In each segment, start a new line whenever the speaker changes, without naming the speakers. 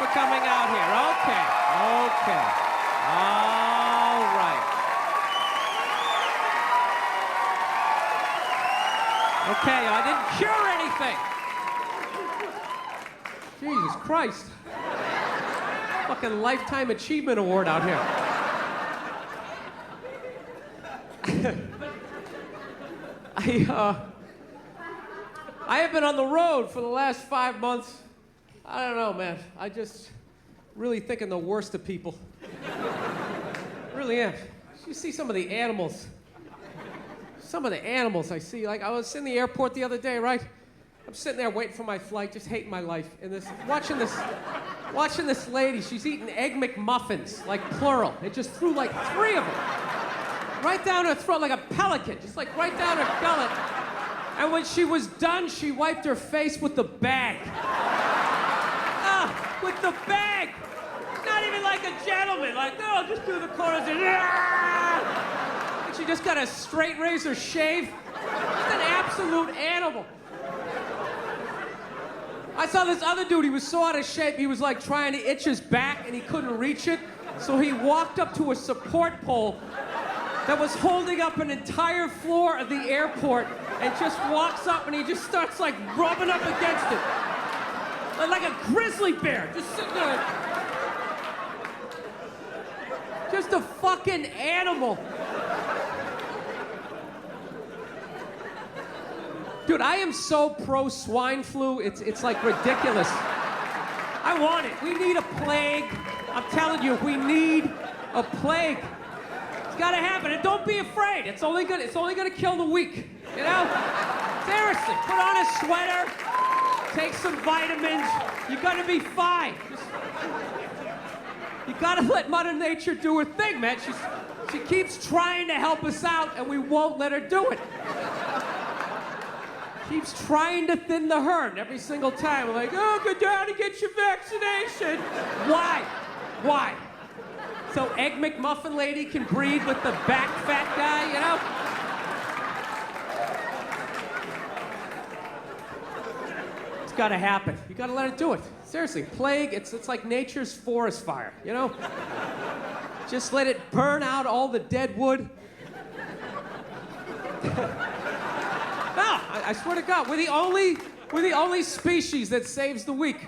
for coming out here. Okay. All right. Okay, I didn't cure anything. Jesus Christ. Fucking Lifetime Achievement Award out here. I have been on the road for the last 5 months. I don't know, man. I just really thinking the worst of people. Really am. You see some of the animals. Some of the animals I see. Like, I was in the airport the other day, right? I'm sitting there waiting for my flight, just hating my life. And watching this lady. She's eating Egg McMuffins, like plural. It just threw like 3 of them. Right down her throat like a pelican, just like right down her gullet. And when she was done, she wiped her face with the bag. With the bag! Not even like a gentleman, like, no, just do the corners and she just got a straight razor shave. Just an absolute animal. I saw this other dude, he was so out of shape, he was like trying to itch his back and he couldn't reach it. So he walked up to a support pole that was holding up an entire floor of the airport and just walks up and he just starts like rubbing up against it. Like a grizzly bear, just sitting there. Just a fucking animal. Dude, I am so pro swine flu, it's like ridiculous. I want it. We need a plague. I'm telling you, we need a plague. It's gotta happen, and don't be afraid. It's only gonna kill the weak, you know? Seriously, put on a sweater, take some vitamins, you're gonna be fine. You gotta let Mother Nature do her thing, man. She keeps trying to help us out, and we won't let her do it. Keeps trying to thin the herd every single time. We're like, oh, go down and get your vaccination. Why? Why? So Egg McMuffin lady can breed with the back fat guy, you know? It's gotta happen. You gotta let it do it. Seriously, plague, it's like nature's forest fire, you know? Just let it burn out all the dead wood. No, I swear to God, we're the only species that saves the weak.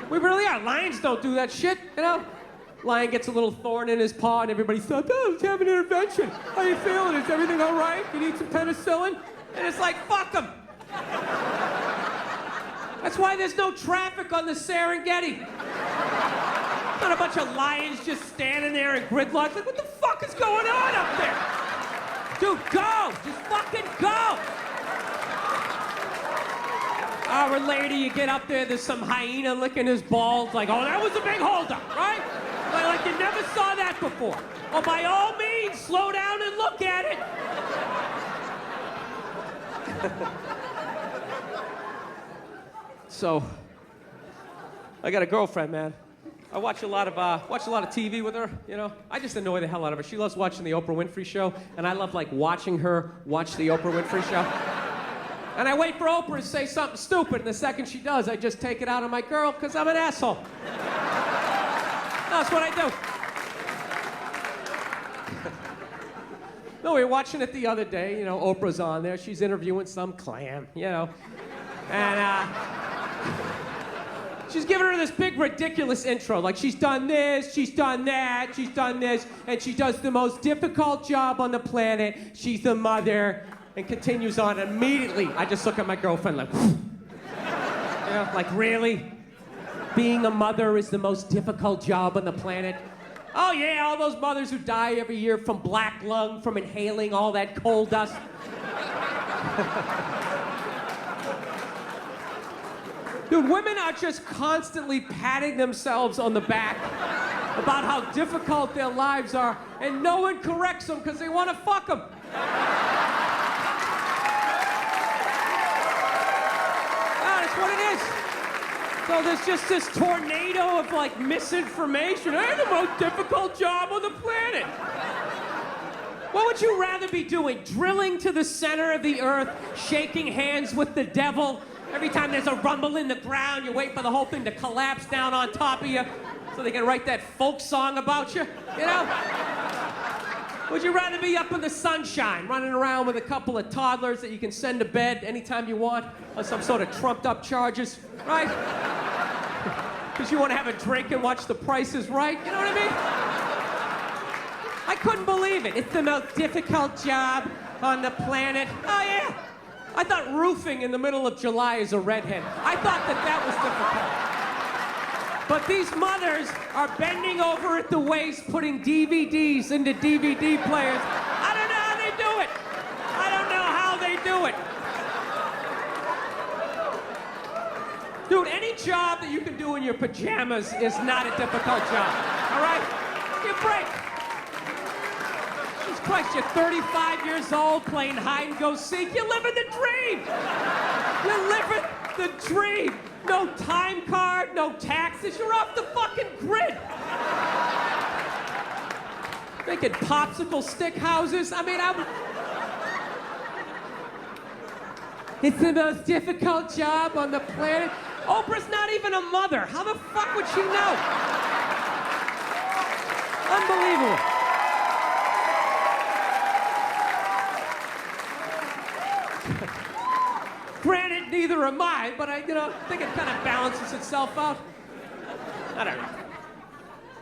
We really are. Lions don't do that shit, you know? Lion gets a little thorn in his paw and everybody thought, oh, let's have an intervention. How you feeling? Is everything all right? You need some penicillin? And it's like, fuck them. That's why there's no traffic on the Serengeti. Not a bunch of lions just standing there in gridlock. Like, what the fuck is going on up there? Dude, go! Just fucking go! Hour later, you get up there, there's some hyena licking his balls. Like, oh, that was a big holdup, right? Like you never saw that before. Well, by all means, slow down and look at it. So, I got a girlfriend, man. I watch a lot of TV with her, you know. I just annoy the hell out of her. She loves watching the Oprah Winfrey Show, and I love, like, watching her watch the Oprah Winfrey Show. And I wait for Oprah to say something stupid, and the second she does, I just take it out on my girl, because I'm an asshole. That's what I do. No, we were watching it the other day, you know, Oprah's on there. She's interviewing some clam, you know. And, she's giving her this big, ridiculous intro. Like, she's done this, she's done that, she's done this, and she does the most difficult job on the planet. She's the mother, and continues on. Immediately, I just look at my girlfriend like, you know, like, really? Being a mother is the most difficult job on the planet? Oh, yeah, all those mothers who die every year from black lung, from inhaling all that coal dust. Dude, women are just constantly patting themselves on the back about how difficult their lives are, and no one corrects them because they want to fuck them. That's what it is. So there's just this tornado of, like, misinformation. I have the most difficult job on the planet. What would you rather be doing? Drilling to the center of the earth, shaking hands with the devil, Every time there's a rumble in the ground, you wait for the whole thing to collapse down on top of you so they can write that folk song about you, you know? Would you rather be up in the sunshine, running around with a couple of toddlers that you can send to bed anytime you want on some sort of trumped up charges, right? Because you want to have a drink and watch The Price is Right, you know what I mean? I couldn't believe it. It's the most difficult job on the planet. Oh, yeah. I thought roofing in the middle of July is a redhead. I thought that was difficult. But these mothers are bending over at the waist, putting DVDs into DVD players. I don't know how they do it. I don't know how they do it. Dude, any job that you can do in your pajamas is not a difficult job, all right? Give a break. Jesus Christ, you're 35 years old playing hide and go seek. You're living the dream. You're living the dream. No time card, no taxes. You're off the fucking grid. Making popsicle stick houses. I mean, it's the most difficult job on the planet. Oprah's not even a mother. How the fuck would she know? Unbelievable. Granted, neither am I, but I think it kind of balances itself out. I don't know.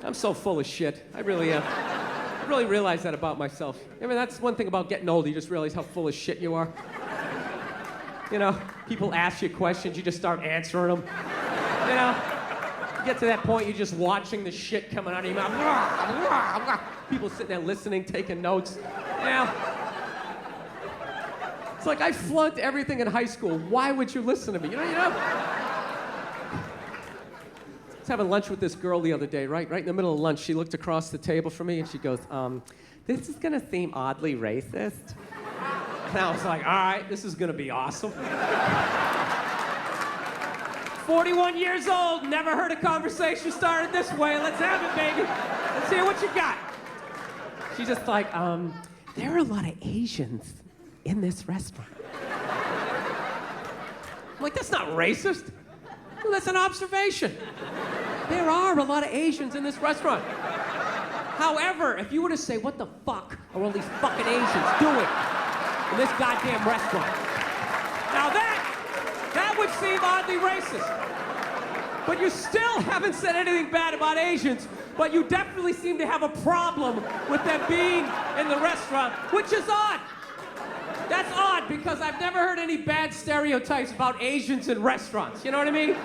I'm so full of shit. I really am. I really realize that about myself. I mean, that's one thing about getting older. You just realize how full of shit you are. You know, people ask you questions, you just start answering them. You know, you get to that point, you're just watching the shit coming out of your mouth. People sitting there listening, taking notes. You know, it's like I flunked everything in high school. Why would you listen to me? You know. I was having lunch with this girl the other day, right in the middle of lunch. She looked across the table from me and she goes, this is gonna seem oddly racist. And I was like, all right, this is gonna be awesome. 41 years old, never heard a conversation started this way. Let's have it, baby. Let's hear what you got. She's just like, there are a lot of Asians in this restaurant. I'm like, that's not racist. Well, that's an observation. There are a lot of Asians in this restaurant. However, if you were to say, what the fuck are all these fucking Asians doing in this goddamn restaurant? Now that would seem oddly racist. But you still haven't said anything bad about Asians, but you definitely seem to have a problem with them being in the restaurant, which is odd. That's odd because I've never heard any bad stereotypes about Asians in restaurants, you know what I mean?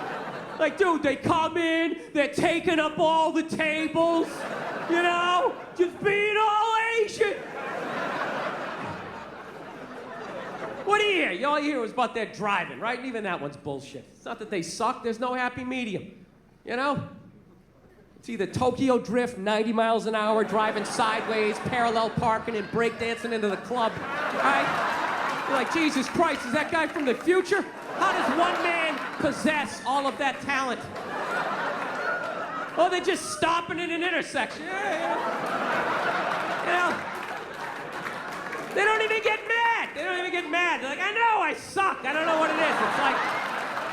Like, dude, they come in, they're taking up all the tables, you know? Just being all Asian. What do you hear? All you hear was about their driving, right? And even that one's bullshit. It's not that they suck, there's no happy medium, you know? It's either Tokyo Drift, 90 miles an hour, driving sideways, parallel parking, and breakdancing into the club, right? You're like, Jesus Christ, is that guy from the future? How does one man possess all of that talent? Oh, they're just stopping at an intersection. Yeah. You know, they don't even get mad. They don't even get mad. They're like, I know I suck. I don't know what it is. It's like,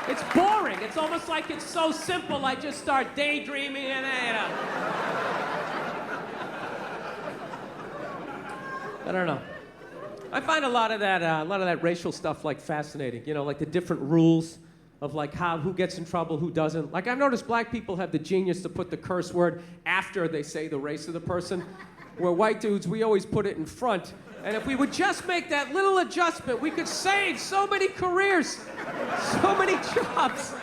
it's boring. It's almost like it's so simple. I just start daydreaming and, you know. I don't know. I find a lot of that racial stuff like fascinating. You know, like the different rules of like who gets in trouble, who doesn't. Like I've noticed black people have the genius to put the curse word after they say the race of the person, where white dudes, we always put it in front. And if we would just make that little adjustment, we could save so many careers, so many jobs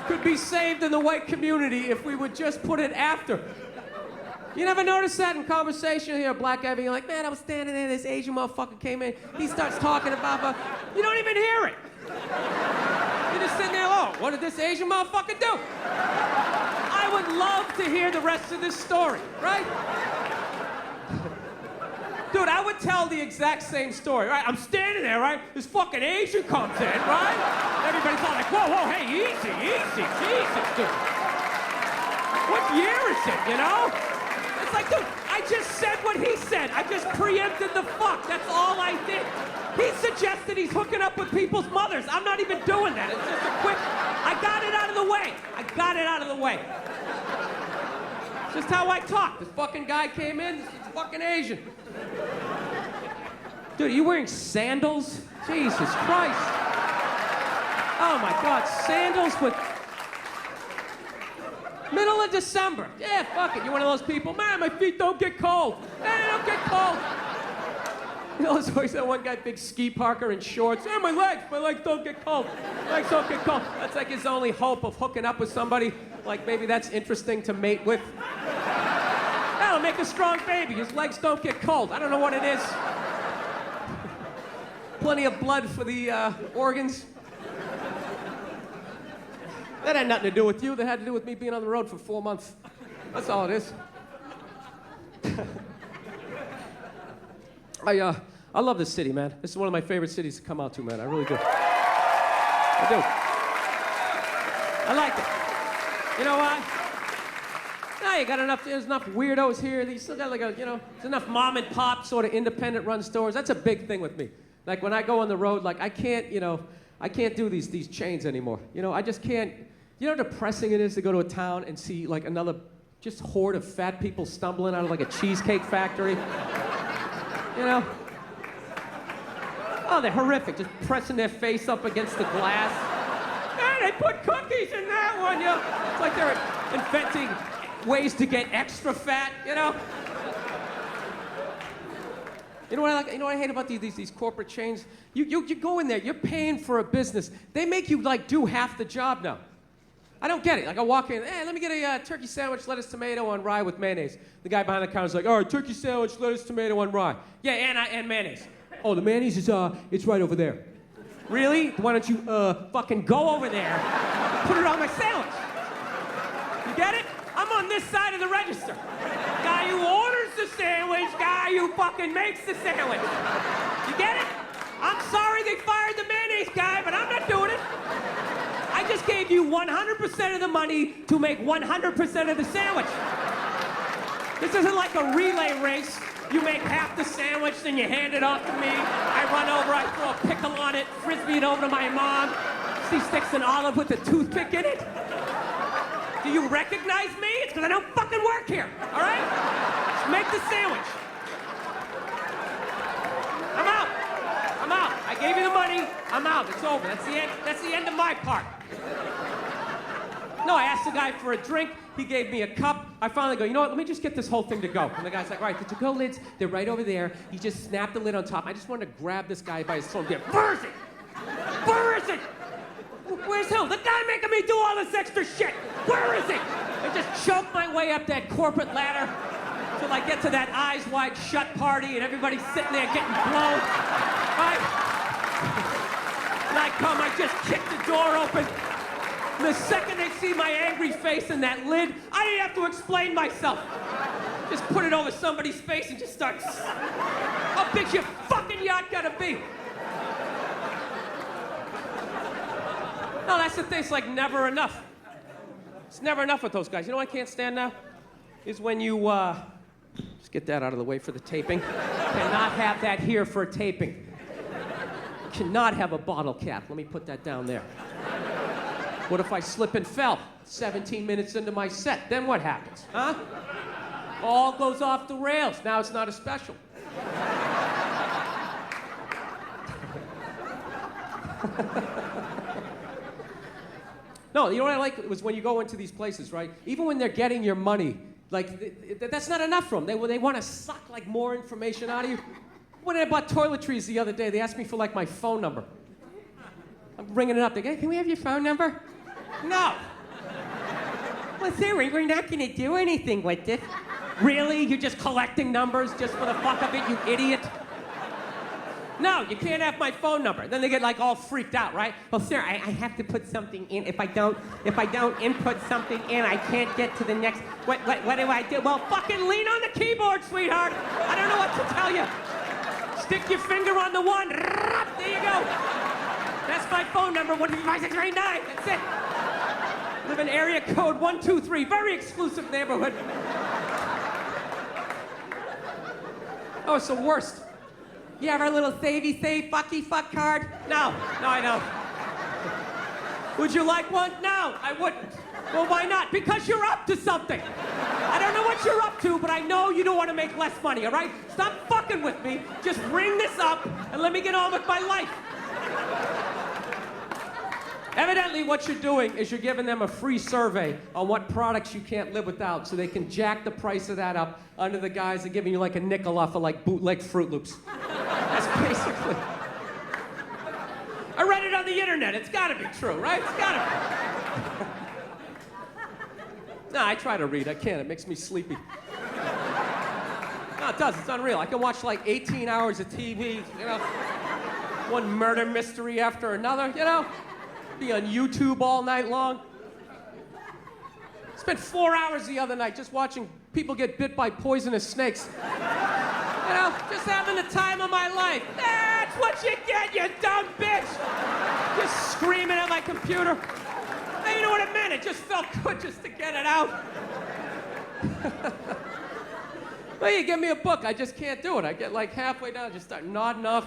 could be saved in the white community if we would just put it after. You never notice that in conversation? You hear a black guy being like, man, I was standing there, this Asian motherfucker came in, he starts talking about, you don't even hear it. You're just sitting there, oh, what did this Asian motherfucker do? I would love to hear the rest of this story, right? Dude, I would tell the exact same story, right? I'm standing there, right? This fucking Asian comes in, right? Everybody's all like, whoa, hey, easy, Jesus, dude. What year is it, you know? It's like, dude, I just said what he said. I just preempted the fuck. That's all I did. He suggested he's hooking up with people's mothers. I'm not even doing that. It's just a quick, I got it out of the way. I got it out of the way. It's just how I talk. This fucking guy came in, he's fucking Asian. Dude, are you wearing sandals? Jesus Christ. Oh my God, sandals with... Middle of December. Yeah, fuck it. You're one of those people. Man, my feet don't get cold. Man, they don't get cold. You know, there's always that one guy, big ski parker in shorts. Hey, my legs don't get cold. My legs don't get cold. That's like his only hope of hooking up with somebody. Like maybe that's interesting to mate with. That'll make a strong baby. His legs don't get cold. I don't know what it is. Plenty of blood for the organs. That had nothing to do with you. That had to do with me being on the road for 4 months. That's all it is. I love this city, man. This is one of my favorite cities to come out to, man. I really do. I do. I like it. You know why? Nah, you got enough, there's enough weirdos here. You still got like a, you know, there's enough mom and pop sort of independent run stores. That's a big thing with me. Like when I go on the road, like I can't, you know, I can't do these chains anymore. You know, I just can't. You know how depressing it is to go to a town and see like another just horde of fat people stumbling out of like a cheesecake factory? You know? Oh, they're horrific, just pressing their face up against the glass. Hey, they put cookies in that one, you know? It's like they're inventing ways to get extra fat, you know? You know what I like? You know what I hate about these corporate chains? You go in there, you're paying for a business. They make you like do half the job now. I don't get it. Like I walk in, hey, let me get a turkey sandwich, lettuce, tomato on rye with mayonnaise. The guy behind the counter's like, all right, turkey sandwich, lettuce, tomato on rye. Yeah, and mayonnaise. Oh, the mayonnaise is it's right over there. Really? Why don't you fucking go over there and put it on my sandwich? You get it? I'm on this side of the register. Guy who orders the sandwich, guy who fucking makes the sandwich. You get it? I'm sorry they fired the mayonnaise guy, but I'm not doing it. I just gave you 100% of the money to make 100% of the sandwich. This isn't like a relay race. You make half the sandwich, then you hand it off to me. I run over, I throw a pickle on it, frisbee it over to my mom. She sticks an olive with a toothpick in it. Do you recognize me? It's because I don't fucking work here, all right? Just make the sandwich. I'm out. I'm out. I gave you the money. I'm out. It's over. That's the end. That's the end of my part. No, I asked the guy for a drink. He gave me a cup. I finally go, you know what? Let me just get this whole thing to go. And the guy's like, all right, the to-go lids, they're right over there. He just snapped the lid on top. I just wanted to grab this guy by his throat. Where is it? Where is it? Where's him? The guy making me do all this extra shit. Where is it? I just choke my way up that corporate ladder till I get to that eyes wide shut party and everybody's sitting there getting blown. Right? And I come, I just kick the door open. And the second they see my angry face in that lid, I didn't have to explain myself. Just put it over somebody's face and just start. How big's your fucking yacht gotta be? No, that's the thing. It's like never enough. It's never enough with those guys. You know what I can't stand now? Is when you, just get that out of the way for the taping. Cannot have that here for a taping. Cannot have a bottle cap. Let me put that down there. What if I slip and fell 17 minutes into my set? Then what happens, huh? All goes off the rails. Now it's not a special. No, you know what I like was when you go into these places, right? Even when they're getting your money, like, that's not enough for them. They want to suck, like, more information out of you. When I bought toiletries the other day, they asked me for, like, my phone number. I'm bringing it up. They go, can we have your phone number? No. Well, sorry, we're not going to do anything with it. Really? You're just collecting numbers just for the fuck of it, you idiot? No, you can't have my phone number. Then they get like all freaked out, right? Well, sir, I have to put something in. If I don't input something in, I can't get to the next. What do I do? Well, fucking lean on the keyboard, sweetheart. I don't know what to tell you. Stick your finger on the one. There you go. That's my phone number. 15639. That's it. Live in area code 123. Very exclusive neighborhood. Oh, it's the worst. You have our little savey save fucky fuck card? No, I don't. Would you like one? No, I wouldn't. Well, why not? Because you're up to something. I don't know what you're up to, but I know you don't want to make less money, all right? Stop fucking with me. Just bring this up and let me get on with my life. Evidently, what you're doing is you're giving them a free survey on what products you can't live without so they can jack the price of that up under the guise of giving you like a nickel off of like bootleg Fruit Loops. That's basically... I read it on the internet. It's gotta be true, right? It's gotta be. No, I try to read. I can't. It makes me sleepy. No, it does. It's unreal. I can watch like 18 hours of TV, you know, one murder mystery after another, you know, be on YouTube all night long. Spent 4 hours the other night just watching people get bit by poisonous snakes. You know, just having the time of my life. That's what you get, you dumb bitch! Just screaming at my computer. Hey, you know what it meant? It just felt good just to get it out. Well, you give me a book, I just can't do it. I get like halfway down, just start nodding off.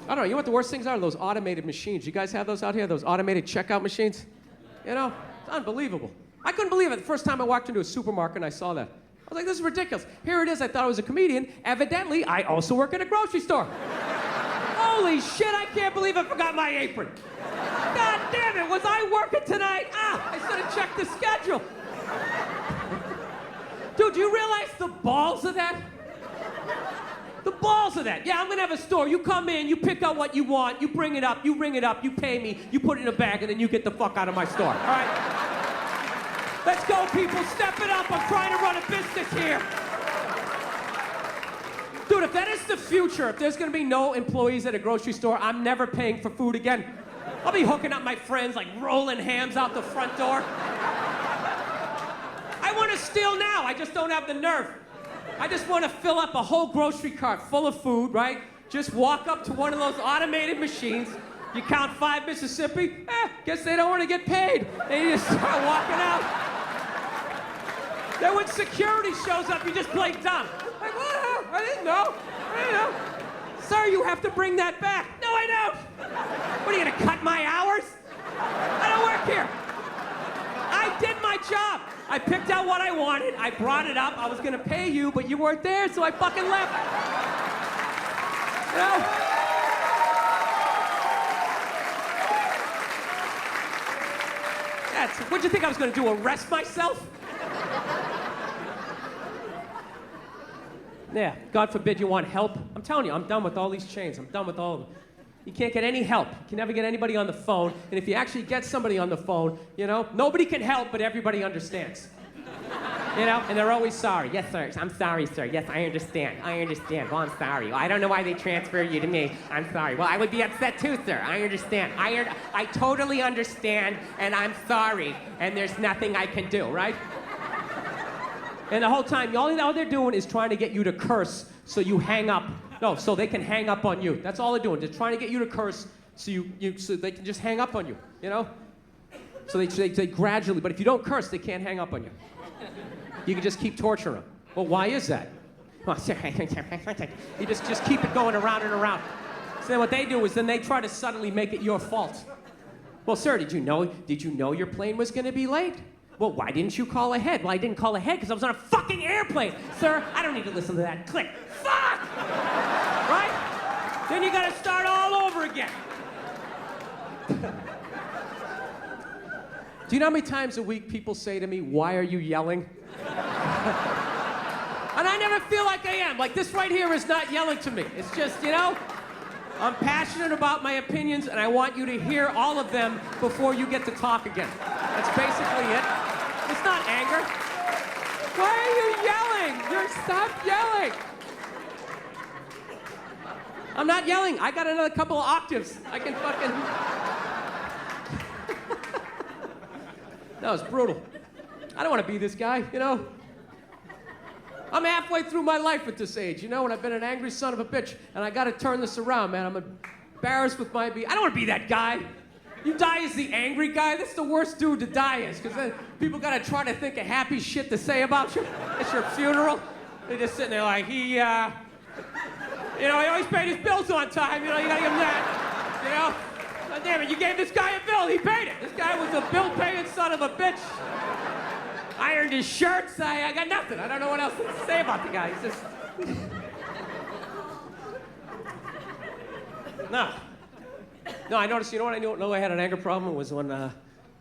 I don't know, you know what the worst things are? Those automated machines. You guys have those out here? Those automated checkout machines? You know, it's unbelievable. I couldn't believe it the first time I walked into a supermarket and I saw that. I was like, this is ridiculous. Here it is, I thought I was a comedian. Evidently, I also work at a grocery store. Holy shit, I can't believe I forgot my apron. God damn it, was I working tonight? Ah, I should have checked the schedule. Dude, do you realize the balls of that? The balls of that. Yeah, I'm gonna have a store. You come in, you pick out what you want, you bring it up, you ring it up, you pay me, you put it in a bag, and then you get the fuck out of my store, all right? Let's go, people, step it up. I'm trying to run a business here. Dude, if that is the future, if there's gonna be no employees at a grocery store, I'm never paying for food again. I'll be hooking up my friends, like rolling hams out the front door. I want to steal now, I just don't have the nerve. I just want to fill up a whole grocery cart full of food, right? Just walk up to one of those automated machines. You count 5 Mississippi, guess they don't want to get paid. And you just start walking out. Then when security shows up, you just play dumb. Like, what? I didn't know. Sir, you have to bring that back. No, I don't. What, are you gonna cut my hours? I don't work here. I did my job. I picked out what I wanted, I brought it up, I was gonna pay you, but you weren't there, so I fucking left. You know? What'd you think I was gonna do, arrest myself? Yeah, God forbid you want help. I'm telling you, I'm done with all these chains. I'm done with all of them. You can't get any help. You can never get anybody on the phone. And if you actually get somebody on the phone, you know, nobody can help, but everybody understands. You know, and they're always sorry. Yes, sir. I'm sorry, sir. Yes, I understand. I understand. Well, I'm sorry. Well, I don't know why they transfer you to me. I'm sorry. Well, I would be upset too, sir. I understand. I totally understand, and I'm sorry, and there's nothing I can do, right? And the whole time, all they're doing is trying to get you to curse so you hang up. No, so they can hang up on you. That's all they're doing. They're trying to get you to curse so so they can just hang up on you, you know? So they gradually, but if you don't curse, they can't hang up on you. You can just keep torturing them. Well, why is that? You just keep it going around and around. So then what they do is then they try to suddenly make it your fault. Well, sir, did you know your plane was gonna be late? Well, why didn't you call ahead? Well, I didn't call ahead because I was on a fucking airplane. Sir, I don't need to listen to that. Click. Fuck! Right? Then you gotta start all over again. Do you know how many times a week people say to me, why are you yelling? And I never feel like I am. Like, this right here is not yelling to me. It's just, you know, I'm passionate about my opinions, and I want you to hear all of them before you get to talk again. That's basically it. It's not anger. Why are you yelling? Stop yelling. I'm not yelling. I got another couple of octaves. I can fucking... That was brutal. I don't want to be this guy, you know? I'm halfway through my life at this age, you know, and I've been an angry son of a bitch, and I gotta turn this around, man. I'm embarrassed with my I don't want to be that guy. You die as the angry guy? That's the worst dude to die as, because then people gotta try to think of happy shit to say about you. It's your funeral. They're just sitting there like, he always paid his bills on time. You gotta give him that. God damn it, you gave this guy a bill, he paid it. This guy was a bill-paying son of a bitch. Ironed his shirts, I got nothing. I don't know what else to say about the guy. He's just... No, I noticed, you know what I know I had an anger problem was when,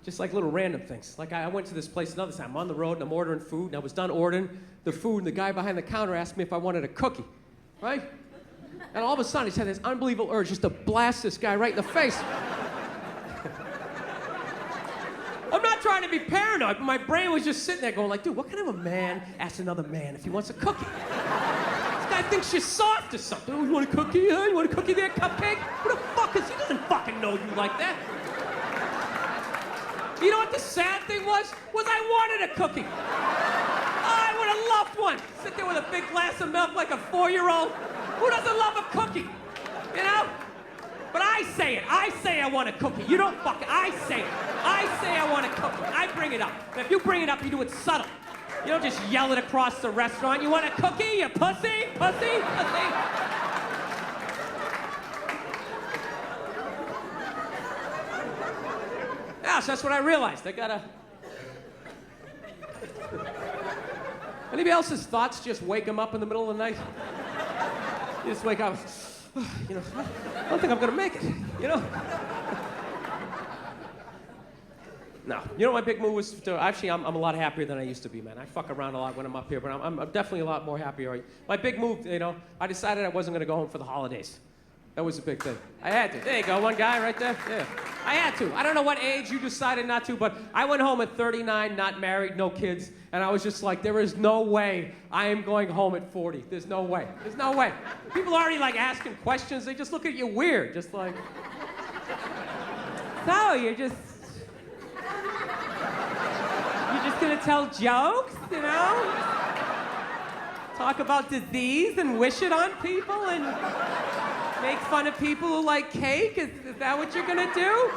just like little random things. Like I went to this place another time, I'm on the road and I'm ordering food, and I was done ordering the food, and the guy behind the counter asked me if I wanted a cookie, right? And all of a sudden, he had this unbelievable urge just to blast this guy right in the face. I'm not trying to be paranoid, but my brain was just sitting there going like, dude, what kind of a man asks another man if he wants a cookie? This guy thinks you're soft or something. Oh, you want a cookie? You want a cookie there, cupcake? Who the fuck is he? He doesn't fucking know you like that. You know what the sad thing was? I wanted a cookie. I would have loved one. Sit there with a big glass of milk like a 4-year-old. Who doesn't love a cookie? You know? But I say it. I say I want a cookie. You don't fucking... I say it. I say I want a cookie. I bring it up. And if you bring it up, you do it subtle. You don't just yell it across the restaurant. You want a cookie, you pussy? Pussy? Pussy? Yeah, so that's what I realized. I gotta... Anybody else's thoughts just wake them up in the middle of the night? You just wake up, I don't think I'm gonna make it, No, you know what my big move was to, actually I'm a lot happier than I used to be, man. I fuck around a lot when I'm up here, but I'm definitely a lot more happier. My big move, I decided I wasn't gonna go home for the holidays. That was a big thing. I had to. There you go, one guy right there. Yeah. I had to. I don't know what age you decided not to, but I went home at 39, not married, no kids, and I was just like, there is no way I am going home at 40. There's no way. There's no way. People are already like asking questions. They just look at you weird, just like, so you're just gonna tell jokes, Talk about disease and wish it on people and make fun of people who like cake? Is that what you're gonna do?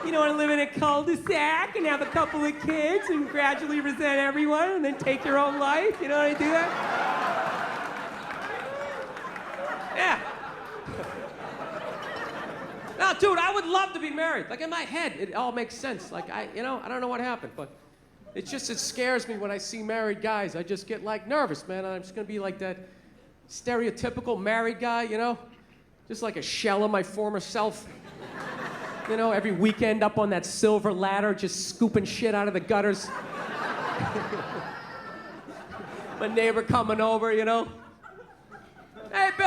You don't want to live in a cul-de-sac and have a couple of kids and gradually resent everyone and then take your own life? You know how to do that? Yeah. Now, dude, I would love to be married. Like in my head, it all makes sense. Like I don't know what happened, but it scares me when I see married guys. I just get like nervous, man. I'm just gonna be like that stereotypical married guy, Just like a shell of my former self. Every weekend up on that silver ladder, just scooping shit out of the gutters. My neighbor coming over, Hey, Bill,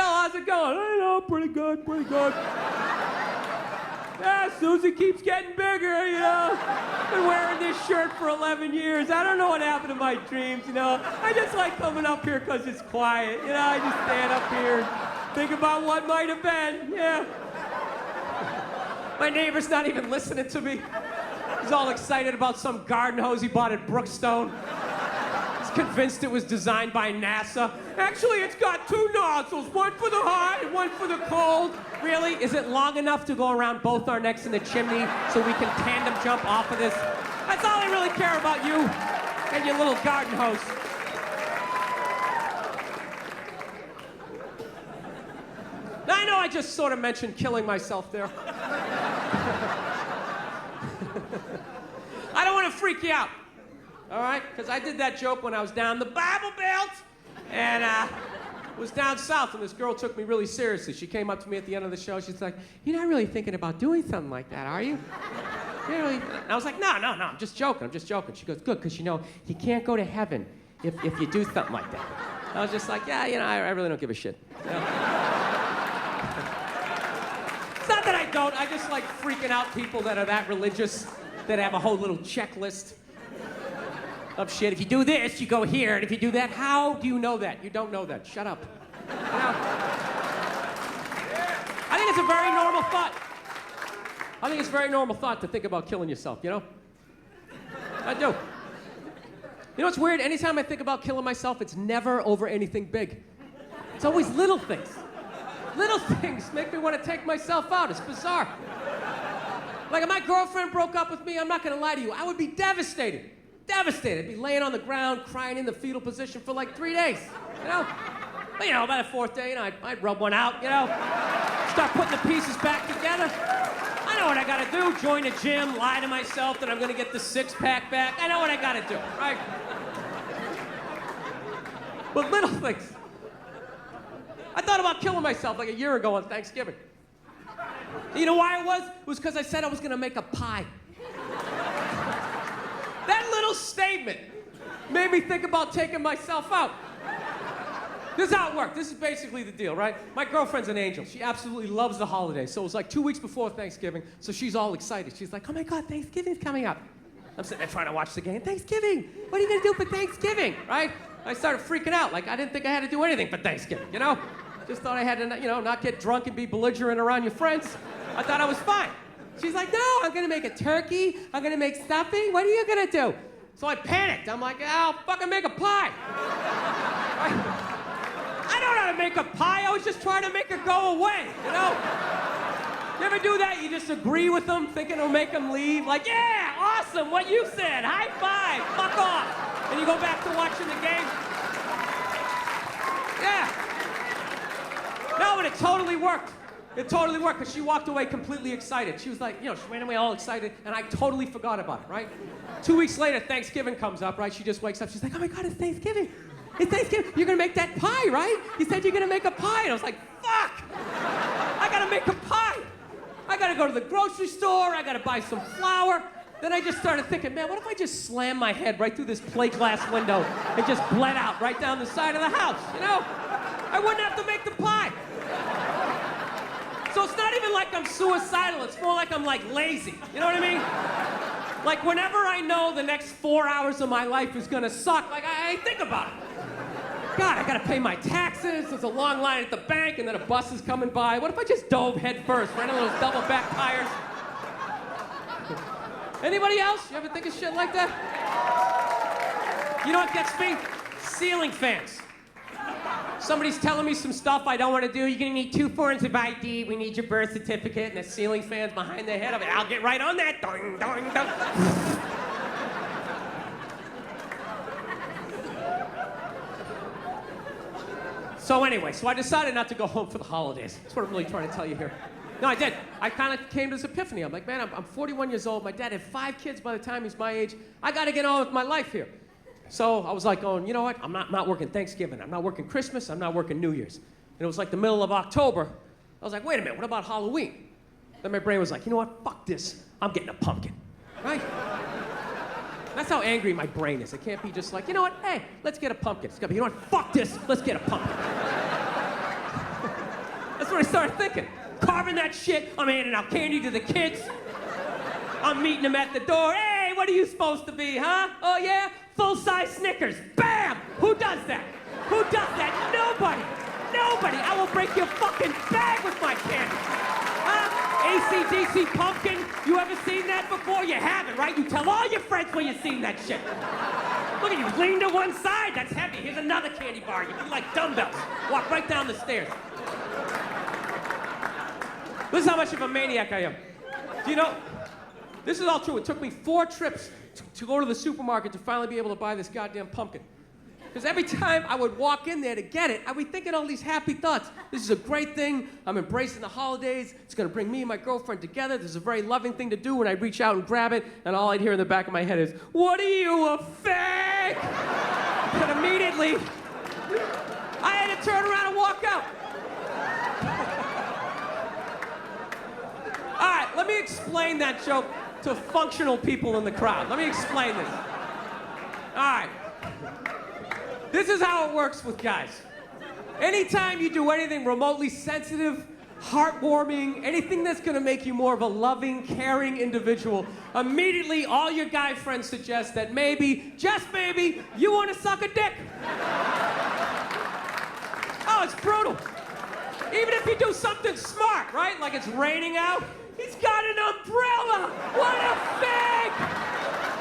how's it going? I know, pretty good. Yeah, Susie keeps getting bigger, Been wearing this shirt for 11 years. I don't know what happened to my dreams, I just like coming up here because it's quiet, I just stand up here and think about what might have been, yeah. My neighbor's not even listening to me. He's all excited about some garden hose he bought at Brookstone. He's convinced it was designed by NASA. Actually, it's got 2 nozzles, one for the hot and one for the cold. Really? Is it long enough to go around both our necks in the chimney so we can tandem jump off of this? That's all I really care about, you and your little garden hose. Now, I know I just sort of mentioned killing myself there. I don't want to freak you out, all right? Because I did that joke when I was down the Bible Belt and was down south, and this girl took me really seriously. She came up to me at the end of the show. She's like, you're not really thinking about doing something like that, are you? Really? And I was like, no, I'm just joking. She goes, good, because you can't go to heaven if you do something like that. I was just like, yeah, I really don't give a shit. It's not that I don't. I just like freaking out people that are that religious, that have a whole little checklist of shit. If you do this, you go here, and if you do that, how do you know that? You don't know that. Shut up. I think it's a very normal thought. I think it's a very normal thought to think about killing yourself, I do. What's weird? Anytime I think about killing myself, it's never over anything big. It's always little things. Little things make me want to take myself out. It's bizarre. Like if my girlfriend broke up with me, I'm not going to lie to you, I would be devastated. devastated. I'd be laying on the ground, crying in the fetal position for like 3 days, you know? But, you know, by the 4th day, you know, I'd rub one out, you know? Start putting the pieces back together. I know what I gotta do. Join a gym, lie to myself that I'm gonna get the 6-pack back. I know what I gotta do, right? But little things. I thought about killing myself like a year ago on Thanksgiving. You know why it was? It was because I said I was gonna make a pie. That little statement made me think about taking myself out. This is how it worked. This is basically the deal, right? My girlfriend's an angel. She absolutely loves the holidays. So it was like 2 weeks before Thanksgiving, so she's all excited. She's like, oh my God, Thanksgiving's coming up. I'm sitting there trying to watch the game. Thanksgiving, what are you gonna do for Thanksgiving, right? I started freaking out, like I didn't think I had to do anything for Thanksgiving, you know? Just thought I had to, you know, not get drunk and be belligerent around your friends. I thought I was fine. She's like, no, I'm gonna make a turkey, I'm gonna make stuffing, what are you gonna do? So I panicked. I'm like, I'll fucking make a pie. I don't know how to make a pie, I was just trying to make it go away, you know? You ever do that? You just agree with them, thinking it'll make them leave? Like, yeah, awesome, what you said, high five, fuck off. And you go back to watching the game. Yeah. No, but it totally worked. It totally worked, because she walked away completely excited. She was like, you know, she ran away all excited, and I totally forgot about it, right? 2 weeks later, Thanksgiving comes up, right? She just wakes up, she's like, oh my God, it's Thanksgiving. It's Thanksgiving, you're gonna make that pie, right? You said you're gonna make a pie. And I was like, fuck! I gotta make a pie. I gotta go to the grocery store, I gotta buy some flour. Then I just started thinking, man, what if I just slammed my head right through this plate glass window and just bled out right down the side of the house, you know? I wouldn't have to make the pie. So it's not even like I'm suicidal, it's more like I'm like lazy, you know what I mean? Like whenever I know the next 4 hours of my life is gonna suck, like I think about it. God, I gotta pay my taxes, there's a long line at the bank, and then a bus is coming by. What if I just dove head first, right on those double back tires? Anybody else? You ever think of shit like that? You know what gets me? Ceiling fans. Somebody's telling me some stuff I don't want to do. You're gonna need 2 forms of ID. We need your birth certificate, and the ceiling fan's behind their head. I'll get right on that. Doing, doing, doing. So anyway, I decided not to go home for the holidays. That's what I'm really trying to tell you here. No, I did. I kind of came to this epiphany. I'm like, man, I'm 41 years old. My dad had 5 kids by the time he's my age. I got to get on with my life here. So I was like going, you know what? I'm not working Thanksgiving. I'm not working Christmas. I'm not working New Year's. And it was like the middle of October. I was like, wait a minute, what about Halloween? Then my brain was like, you know what? Fuck this. I'm getting a pumpkin. Right? That's how angry my brain is. It can't be just like, you know what? Hey, let's get a pumpkin. It's gotta be, you know what? Fuck this. Let's get a pumpkin. That's what I started thinking. Carving that shit. I'm handing out candy to the kids. I'm meeting them at the door. Hey, what are you supposed to be, huh? Oh, yeah? Full-size Snickers. Bam! Who does that? Who does that? Nobody. Nobody. I will break your fucking bag with my candy. Huh? AC/DC pumpkin. You ever seen that before? You haven't, right? You tell all your friends when you've seen that shit. Look at you, lean to one side. That's heavy. Here's another candy bar. You feel like dumbbells. Walk right down the stairs. This is how much of a maniac I am. Do you know, this is all true. It took me 4 trips to go to the supermarket to finally be able to buy this goddamn pumpkin. Because every time I would walk in there to get it, I'd be thinking all these happy thoughts. This is a great thing. I'm embracing the holidays. It's going to bring me and my girlfriend together. This is a very loving thing to do. And I'd reach out and grab it, and all I'd hear in the back of my head is, what are you, a fake? And immediately, I had to turn around and walk out. All right, let me explain that joke to functional people in the crowd. Let me explain this. All right. This is how it works with guys. Anytime you do anything remotely sensitive, heartwarming, anything that's gonna make you more of a loving, caring individual, immediately all your guy friends suggest that maybe, just maybe, you wanna suck a dick. Oh, it's brutal. Even if you do something smart, right? Like it's raining out, he's got an umbrella! What a fag!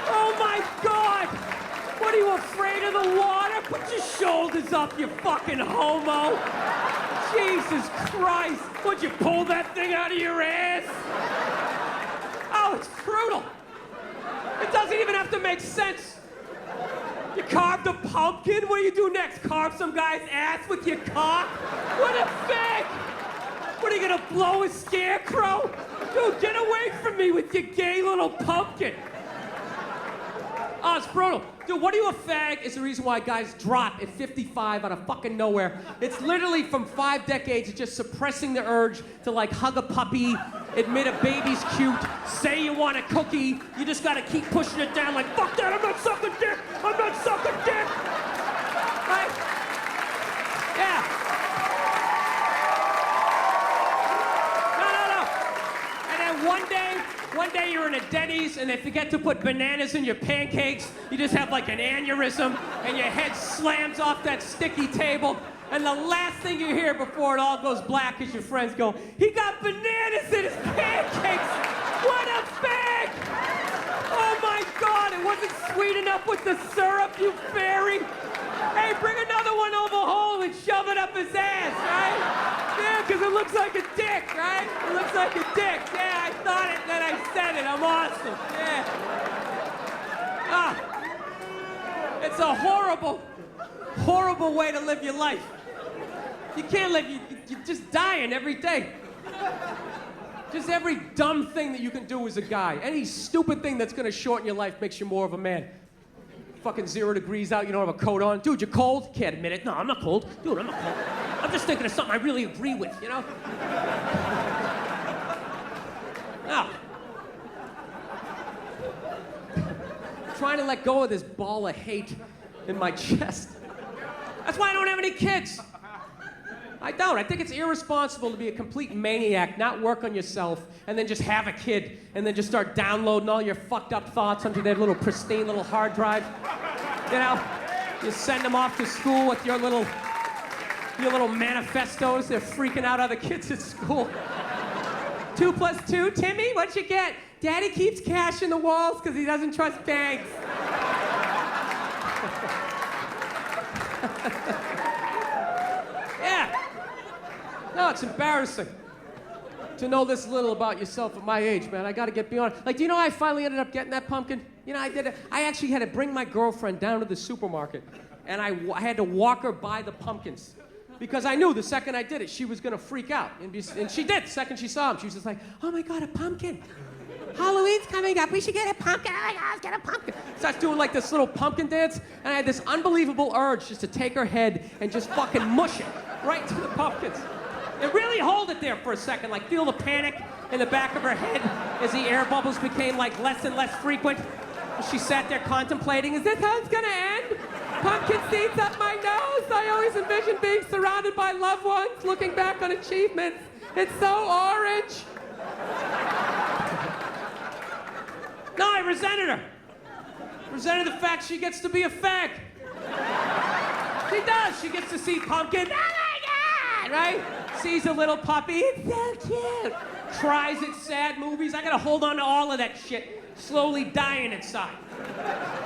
Oh my God! What, are you afraid of the water? Put your shoulders up, you fucking homo! Jesus Christ! Would you pull that thing out of your ass? Oh, it's brutal. It doesn't even have to make sense. after pumpkin? What do you do next? Carve some guy's ass with your cock? What a fag! What, are you gonna blow a scarecrow? Dude, get away from me with your gay little pumpkin. Oh, it's brutal. Dude, what are you, a fag? Is the reason why guys drop at 55 out of fucking nowhere. It's literally from 5 decades of just suppressing the urge to like hug a puppy, admit a baby's cute, say you want a cookie. You just gotta keep pushing it down like, fuck that, I'm not sucking dick! I'm not sucking dick! Right? Yeah. One day you're in a Denny's and they forget to put bananas in your pancakes. You just have like an aneurysm and your head slams off that sticky table. And the last thing you hear before it all goes black is your friends go, he got bananas in his pancakes. What a fag! Oh my God, it wasn't sweet enough with the syrup, you fairy. Hey, bring another one over home and shove it up his ass, right? Yeah, because it looks like a dick, right? It looks like a dick. Yeah, I thought it, then I said it. I'm awesome. Yeah. Ah. It's a horrible, horrible way to live your life. You can't live, you're just dying every day. Just every dumb thing that you can do as a guy. Any stupid thing that's going to shorten your life makes you more of a man. Fucking 0 degrees out, you don't have a coat on. Dude, you're cold? Can't admit it. No, I'm not cold. Dude, I'm not cold. I'm just thinking of something I really agree with, you know? Now, trying to let go of this ball of hate in my chest. That's why I don't have any kids. I don't. I think it's irresponsible to be a complete maniac, not work on yourself, and then just have a kid, and then just start downloading all your fucked up thoughts onto their little pristine little hard drive. You know, you send them off to school with your little manifestos. They're freaking out other kids at school. 2 + 2, Timmy, what'd you get? Daddy keeps cash in the walls because he doesn't trust banks. Yeah. No, it's embarrassing to know this little about yourself at my age, man. I gotta get beyond. Like, do you know how I finally ended up getting that pumpkin? You know, I actually had to bring my girlfriend down to the supermarket, and I had to walk her by the pumpkins. Because I knew the second I did it, she was gonna freak out. And she did, the second she saw him. She was just like, oh my God, a pumpkin. Halloween's coming up, we should get a pumpkin. Oh my God, let's get a pumpkin. Starts doing like this little pumpkin dance, and I had this unbelievable urge just to take her head and just fucking mush it right to the pumpkins. And really hold it there for a second, like feel the panic in the back of her head as the air bubbles became like less and less frequent. She sat there contemplating, is this how it's gonna end? Pumpkin seeds up my nose. I always envisioned being surrounded by loved ones, looking back on achievements. It's so orange. No, I resented her. Resented the fact she gets to be a fag. She does. She gets to see pumpkin. Oh my God, right? Sees a little puppy. It's so cute. Cries at sad movies. I gotta hold on to all of that shit. Slowly dying inside.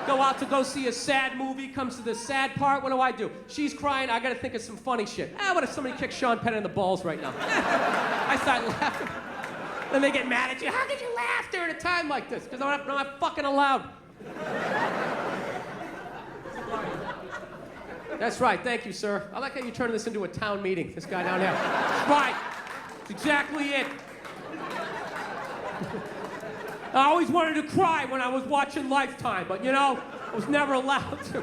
Go out to go see a sad movie, comes to the sad part, what do? She's crying, I gotta think of some funny shit. What if somebody kicked Sean Penn in the balls right now? I start laughing. Then they get mad at you. How could you laugh during a time like this? Because I'm not fucking allowed. That's right, thank you, sir. I like how you turn this into a town meeting, this guy down there. Right, that's exactly it. I always wanted to cry when I was watching Lifetime, but you know, I was never allowed to.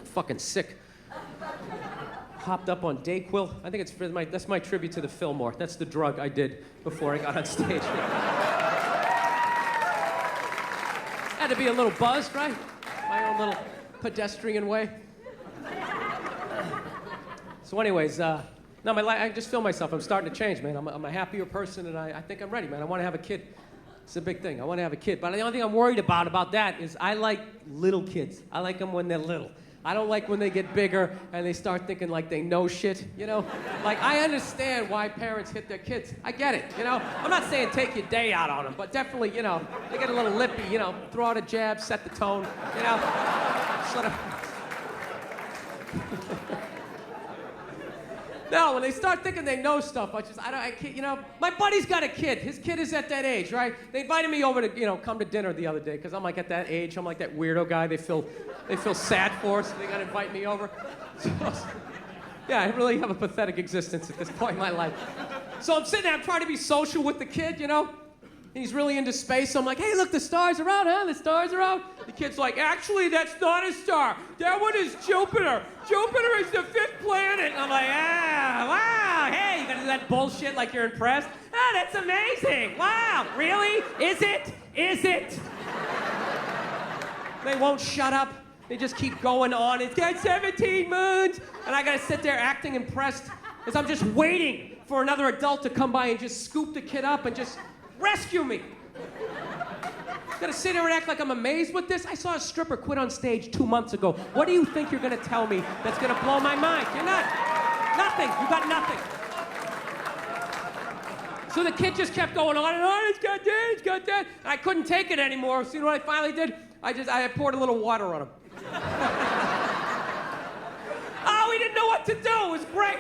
Fucking sick. Hopped up on Dayquil. I think that's my tribute to the Fillmore. That's the drug I did before I got on stage. Had to be a little buzzed, right? My own little pedestrian way. So anyways, no, I just feel myself. I'm starting to change, man. I'm a happier person, and I think I'm ready, man. I want to have a kid. It's a big thing. I want to have a kid. But the only thing I'm worried about that is I like little kids. I like them when they're little. I don't like when they get bigger and they start thinking like they know shit, you know? Like, I understand why parents hit their kids. I get it, you know? I'm not saying take your day out on them, but definitely, you know, they get a little lippy, you know, throw out a jab, set the tone, you know? Sort of. No, when they start thinking they know stuff, I can't, you know, my buddy's got a kid. His kid is at that age, right? They invited me over to, you know, come to dinner the other day, because I'm like at that age. I'm like that weirdo guy they feel sad for, so they got to invite me over. So, yeah, I really have a pathetic existence at this point in my life. So I'm sitting there, I'm trying to be social with the kid, you know? He's really into space, so I'm like, hey, look, the stars are out, huh? The stars are out. The kid's like, actually, that's not a star. That one is Jupiter. Jupiter is the 5th planet. And I'm like, wow, hey, you gotta do that bullshit like you're impressed? Ah, that's amazing. Wow, really? Is it? Is it? They won't shut up. They just keep going on. It's got 17 moons. And I gotta sit there acting impressed as I'm just waiting for another adult to come by and just scoop the kid up and just rescue me. Gotta sit there and act like I'm amazed with this? I saw a stripper quit on stage 2 months ago. What do you think you're gonna tell me that's gonna blow my mind? You're not. Nothing. You got nothing. So the kid just kept going on and on. It's got that, it's got that. And I couldn't take it anymore. So you know what I finally did? I poured a little water on him. Oh, he didn't know what to do. It was great.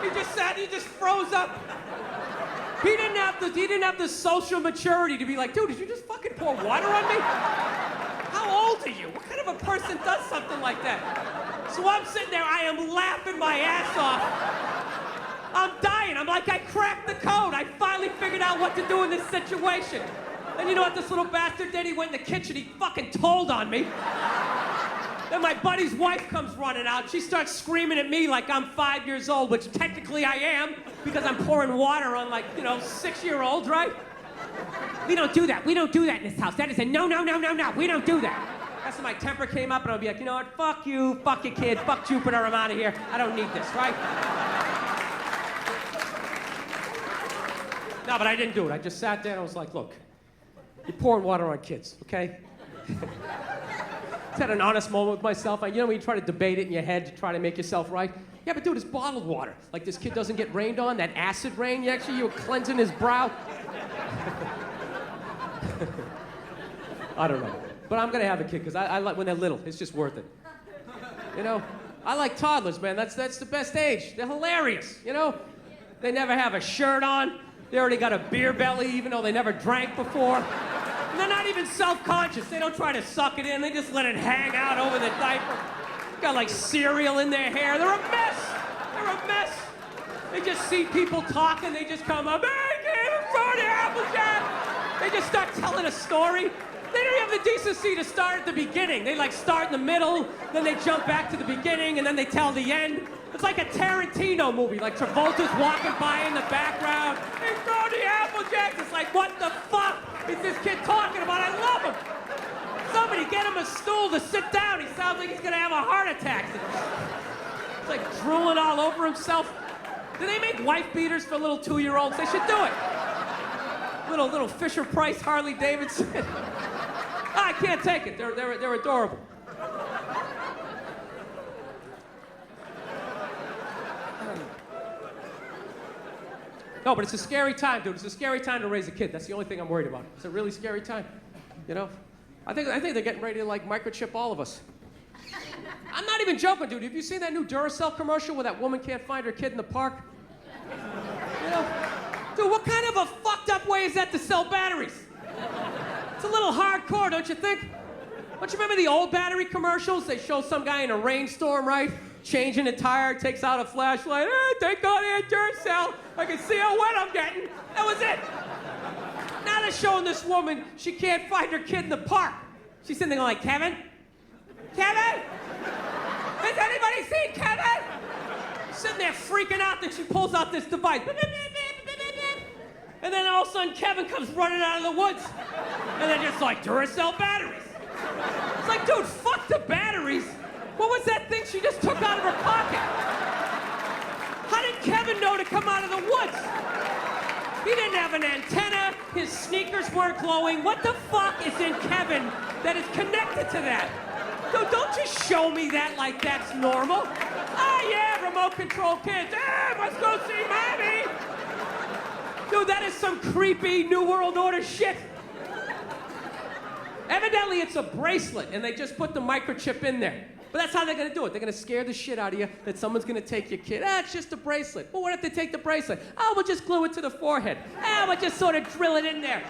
He just froze up. He didn't have the social maturity to be like, dude, did you just fucking pour water on me? How old are you? What kind of a person does something like that? So I'm sitting there, I am laughing my ass off. I'm dying. I'm like, I cracked the code. I finally figured out what to do in this situation. And you know what this little bastard did? He went in the kitchen, he fucking told on me. Then my buddy's wife comes running out. She starts screaming at me like I'm 5 years old, which technically I am, because I'm pouring water on, like, you know, 6-year-olds, right? We don't do that. We don't do that in this house. That is a no, no, no, no, no. We don't do that. That's when my temper came up, and I'll be like, you know what? Fuck you, fuck your kid, fuck Jupiter, I'm out of here. I don't need this, right? No, but I didn't do it. I just sat there and I was like, look, you're pouring water on kids, okay? Just had an honest moment with myself. You know when you try to debate it in your head to try to make yourself right? Yeah, but dude, it's bottled water. Like this kid doesn't get rained on, that acid rain, you were cleansing his brow. I don't know. But I'm gonna have a kid, because I like when they're little. It's just worth it. You know? I like toddlers, man. That's the best age. They're hilarious, you know? They never have a shirt on. They already got a beer belly, even though they never drank before. And they're not even self-conscious. They don't try to suck it in. They just let it hang out over the diaper. Got like cereal in their hair. They're a mess. They're a mess. They just see people talking. They just come up, hey, kid, throw the Applejack. They just start telling a story. They don't have the decency to start at the beginning. They like start in the middle, then they jump back to the beginning, and then they tell the end. It's like a Tarantino movie, like Travolta's walking by in the background. Hey, throw the Applejack. It's like, what the fuck is this kid talking about? I love him. Somebody get him a stool to sit down. He sounds like he's gonna have a heart attack. It's like drooling all over himself. Do they make wife beaters for little 2-year-olds? They should do it. Little Fisher Price Harley Davidson. I can't take it. They're adorable. No, but it's a scary time, dude. It's a scary time to raise a kid. That's the only thing I'm worried about. It's a really scary time. You know? I think they're getting ready to like microchip all of us. I'm not even joking, dude. Have you seen that new Duracell commercial where that woman can't find her kid in the park? You know? Dude, what kind of a fucked up way is that to sell batteries? It's a little hardcore, don't you think? Don't you remember the old battery commercials? They show some guy in a rainstorm, right? Changing a tire, takes out a flashlight. Hey, thank God they had Duracell. I can see how wet I'm getting. That was it. Now they're showing this woman, she can't find her kid in the park. She's sitting there going like, Kevin? Kevin? Has anybody seen Kevin? Sitting there freaking out, then she pulls out this device. And then all of a sudden, Kevin comes running out of the woods. And they're just like, Duracell batteries. It's like, dude, fuck the batteries. What was that thing she just took out of her pocket? How did Kevin know to come out of the woods? He didn't have an antenna. His sneakers weren't glowing. What the fuck is in Kevin that is connected to that? Dude, don't just show me that like that's normal. Ah, yeah, remote control kids. Ah, let's go see mommy. Dude, that is some creepy New World Order shit. Evidently, it's a bracelet, and they just put the microchip in there. But that's how they're gonna do it. They're gonna scare the shit out of you that someone's gonna take your kid. It's just a bracelet. Well, what if they take the bracelet? Oh, we'll just glue it to the forehead. We'll just sort of drill it in there.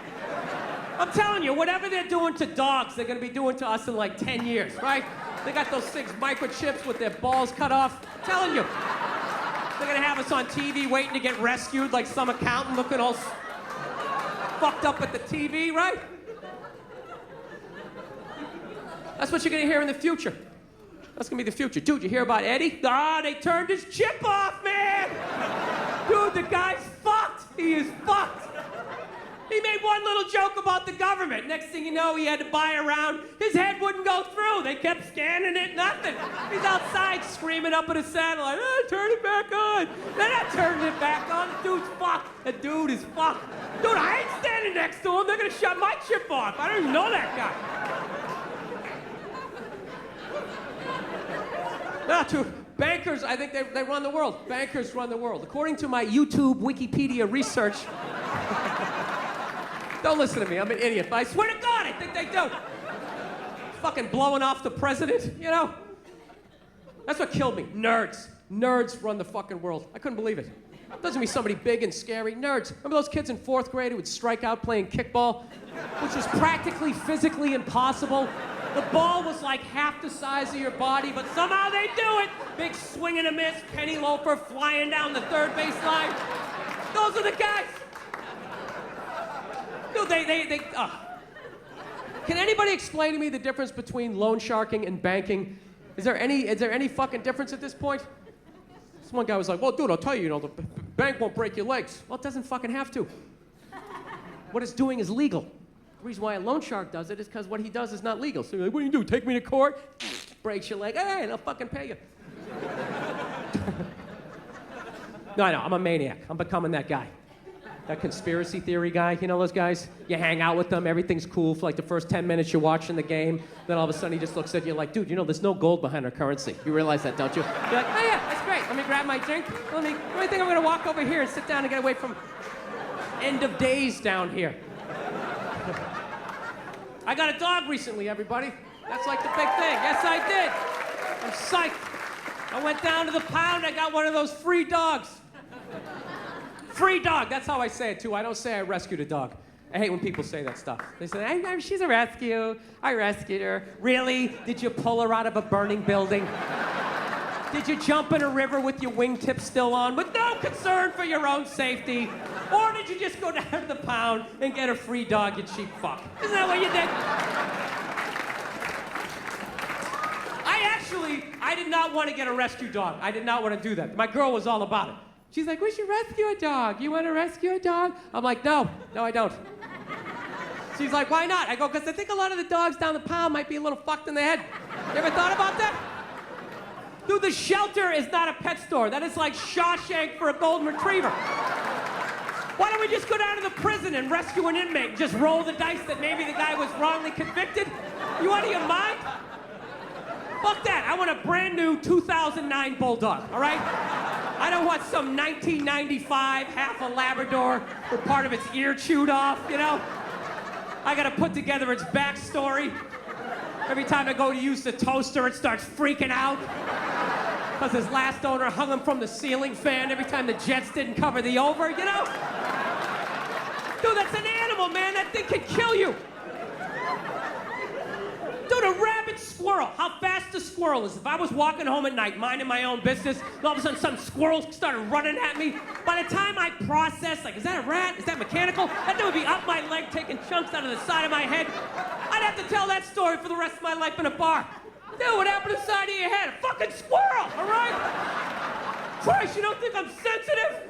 I'm telling you, whatever they're doing to dogs, they're gonna be doing to us in like 10 years, right? They got those 6 microchips with their balls cut off. I'm telling you. They're gonna have us on TV waiting to get rescued like some accountant looking all fucked up at the TV, right? That's what you're gonna hear in the future. That's gonna be the future. Dude, you hear about Eddie? They turned his chip off, man! Dude, the guy's fucked! He is fucked! He made one little joke about the government. Next thing you know, he had to buy a round. His head wouldn't go through. They kept scanning it, nothing. He's outside screaming up at his satellite, turn it back on. They're not turning it back on. The dude's fucked. The dude is fucked. Dude, I ain't standing next to him. They're gonna shut my chip off. I don't even know that guy. Now, to bankers, I think they run the world. Bankers run the world. According to my YouTube Wikipedia research, don't listen to me, I'm an idiot, but I swear to God, I think they do. Fucking blowing off the president, you know? That's what killed me. Nerds. Nerds run the fucking world. I couldn't believe it. Doesn't mean somebody big and scary. Nerds. Remember those kids in 4th grade who would strike out playing kickball? Which was practically physically impossible. The ball was like half the size of your body, but somehow they do it. Big swing and a miss, penny loafer flying down the 3rd base line. Those are the guys. Dude, Can anybody explain to me the difference between loan sharking and banking? Is there any fucking difference at this point? This one guy was like, well, dude, I'll tell you, the bank won't break your legs. Well, it doesn't fucking have to. What it's doing is legal. The reason why a loan shark does it is because what he does is not legal. So you're like, what do you do? Take me to court? Breaks your leg. Hey, and I'll fucking pay you. No, I know, I'm a maniac. I'm becoming that guy. That conspiracy theory guy, you know those guys? You hang out with them, everything's cool for like the first 10 minutes you're watching the game. Then all of a sudden he just looks at you like, dude, there's no gold behind our currency. You realize that, don't you? You're like, oh yeah, that's great. Let me grab my drink. Let me think I'm gonna walk over here and sit down and get away from end of days down here. I got a dog recently, everybody. That's like the big thing. Yes, I did. I'm psyched. I went down to the pound, I got one of those free dogs. Free dog, that's how I say it too. I don't say I rescued a dog. I hate when people say that stuff. They say, she's a rescue. I rescued her. Really? Did you pull her out of a burning building? Did you jump in a river with your wingtips still on with no concern for your own safety? Or did you just go down to the pound and get a free dog, you cheap fuck? Isn't that what you did? I did not want to get a rescue dog. I did not want to do that. My girl was all about it. She's like, we should rescue a dog. You want to rescue a dog? I'm like, no, I don't. She's like, why not? I go, because I think a lot of the dogs down the pound might be a little fucked in the head. You ever thought about that? Dude, the shelter is not a pet store. That is like Shawshank for a golden retriever. Why don't we just go down to the prison and rescue an inmate and just roll the dice that maybe the guy was wrongly convicted? You out of your mind? Fuck that. I want a brand new 2009 Bulldog, all right? I don't want some 1995 half a Labrador with part of its ear chewed off, I gotta put together its backstory. Every time I go to use the toaster, it starts freaking out. Because his last owner hung him from the ceiling fan every time the Jets didn't cover the over, Dude, that's an animal, man. That thing can kill you. Dude, a rabid squirrel. How fast a squirrel is. If I was walking home at night, minding my own business, and all of a sudden some squirrels started running at me, by the time I process, like, is that a rat? Is that mechanical? That thing would be up my leg, taking chunks out of the side of my head. I'd have to tell that story for the rest of my life in a bar. Dude, what happened to the side of your head? A fucking squirrel, all right? Christ, you don't think I'm sensitive?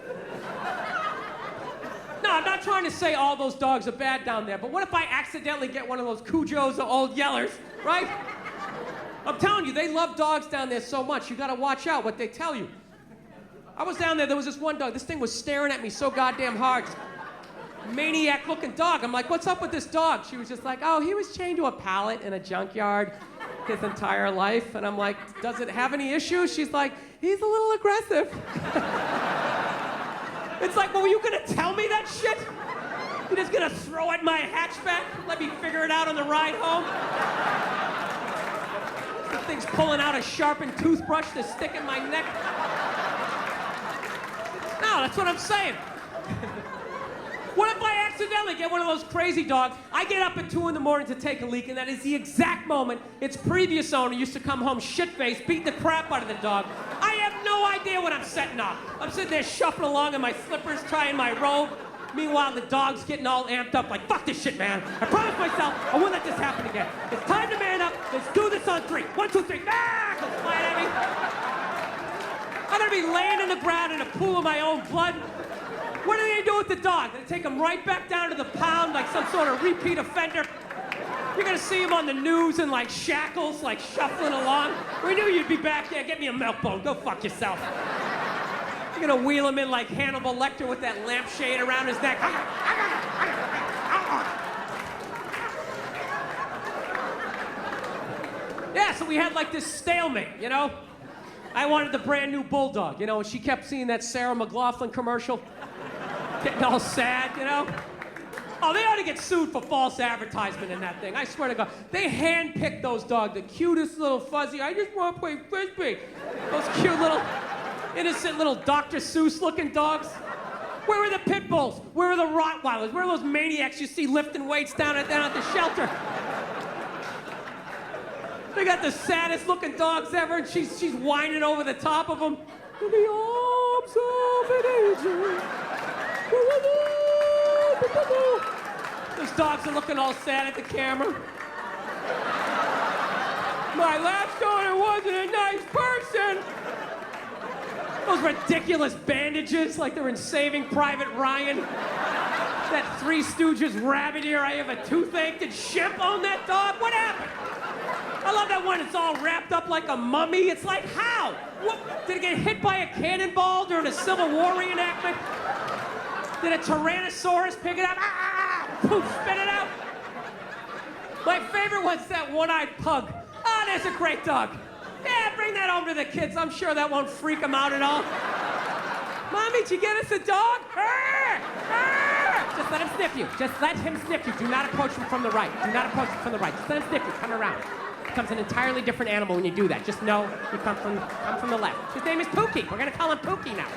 No, I'm not trying to say all those dogs are bad down there, but what if I accidentally get one of those Cujos or old Yellers, right? I'm telling you, they love dogs down there so much, you gotta watch out what they tell you. I was down there was this one dog, this thing was staring at me so goddamn hard. Maniac-looking dog. I'm like, what's up with this dog? She was just like, oh, he was chained to a pallet in a junkyard his entire life. And I'm like, does it have any issues? She's like, he's a little aggressive. It's like, well, were you gonna tell me that shit? You're just gonna throw at my hatchback? Let me figure it out on the ride home? thing's pulling out a sharpened toothbrush to stick in my neck. No, that's what I'm saying. What if I accidentally get one of those crazy dogs? I get up at 2 in the morning to take a leak, and that is the exact moment its previous owner used to come home shit-faced, beating the crap out of the dog. I have no idea what I'm setting up. I'm sitting there shuffling along in my slippers, trying my robe. Meanwhile, the dog's getting all amped up like, fuck this shit, man. I promised myself I won't let this happen again. It's time to man up. Let's do this on 3. 1, 2, 3. Ah! Goes flying at me. I'm gonna be laying in the ground in a pool of my own blood. What are they gonna do with the dog? They take him right back down to the pound like some sort of repeat offender. You're gonna see him on the news in like shackles, like shuffling along. We knew you'd be back there. Get me a milk bone. Go fuck yourself. You're gonna wheel him in like Hannibal Lecter with that lampshade around his neck. Yeah, so we had like this stalemate, you know? I wanted the brand new bulldog, you know, and she kept seeing that Sarah McLachlan commercial. Getting all sad, you know? Oh, they ought to get sued for false advertisement in that thing. I swear to God. They handpicked those dogs, the cutest little fuzzy, I just want to play Frisbee. Those cute little, innocent little Dr. Seuss looking dogs. Where were the pit bulls? Where were the Rottweilers? Where are those maniacs you see lifting weights down at the shelter? They got the saddest looking dogs ever, and she's whining over the top of them. In the arms of an angel. Those dogs are looking all sad at the camera. My last owner wasn't a nice person. Those ridiculous bandages like they're in Saving Private Ryan. That Three Stooges rabbit ear, I have a toothache. Did Shemp own that dog? What happened? I love that one. It's all wrapped up like a mummy. It's like, how? What? Did it get hit by a cannonball during a Civil War reenactment? Did a Tyrannosaurus pick it up? Poof, spit it out. My favorite one's that one-eyed pug. Oh, there's a great dog. Yeah, bring that home to the kids. I'm sure that won't freak them out at all. Mommy, did you get us a dog? Just let him sniff you. Just let him sniff you. Do not approach him from the right. Do not approach him from the right. Just let him sniff you. Come around. It becomes an entirely different animal when you do that. Just know you come from the left. His name is Pookie. We're going to call him Pookie now.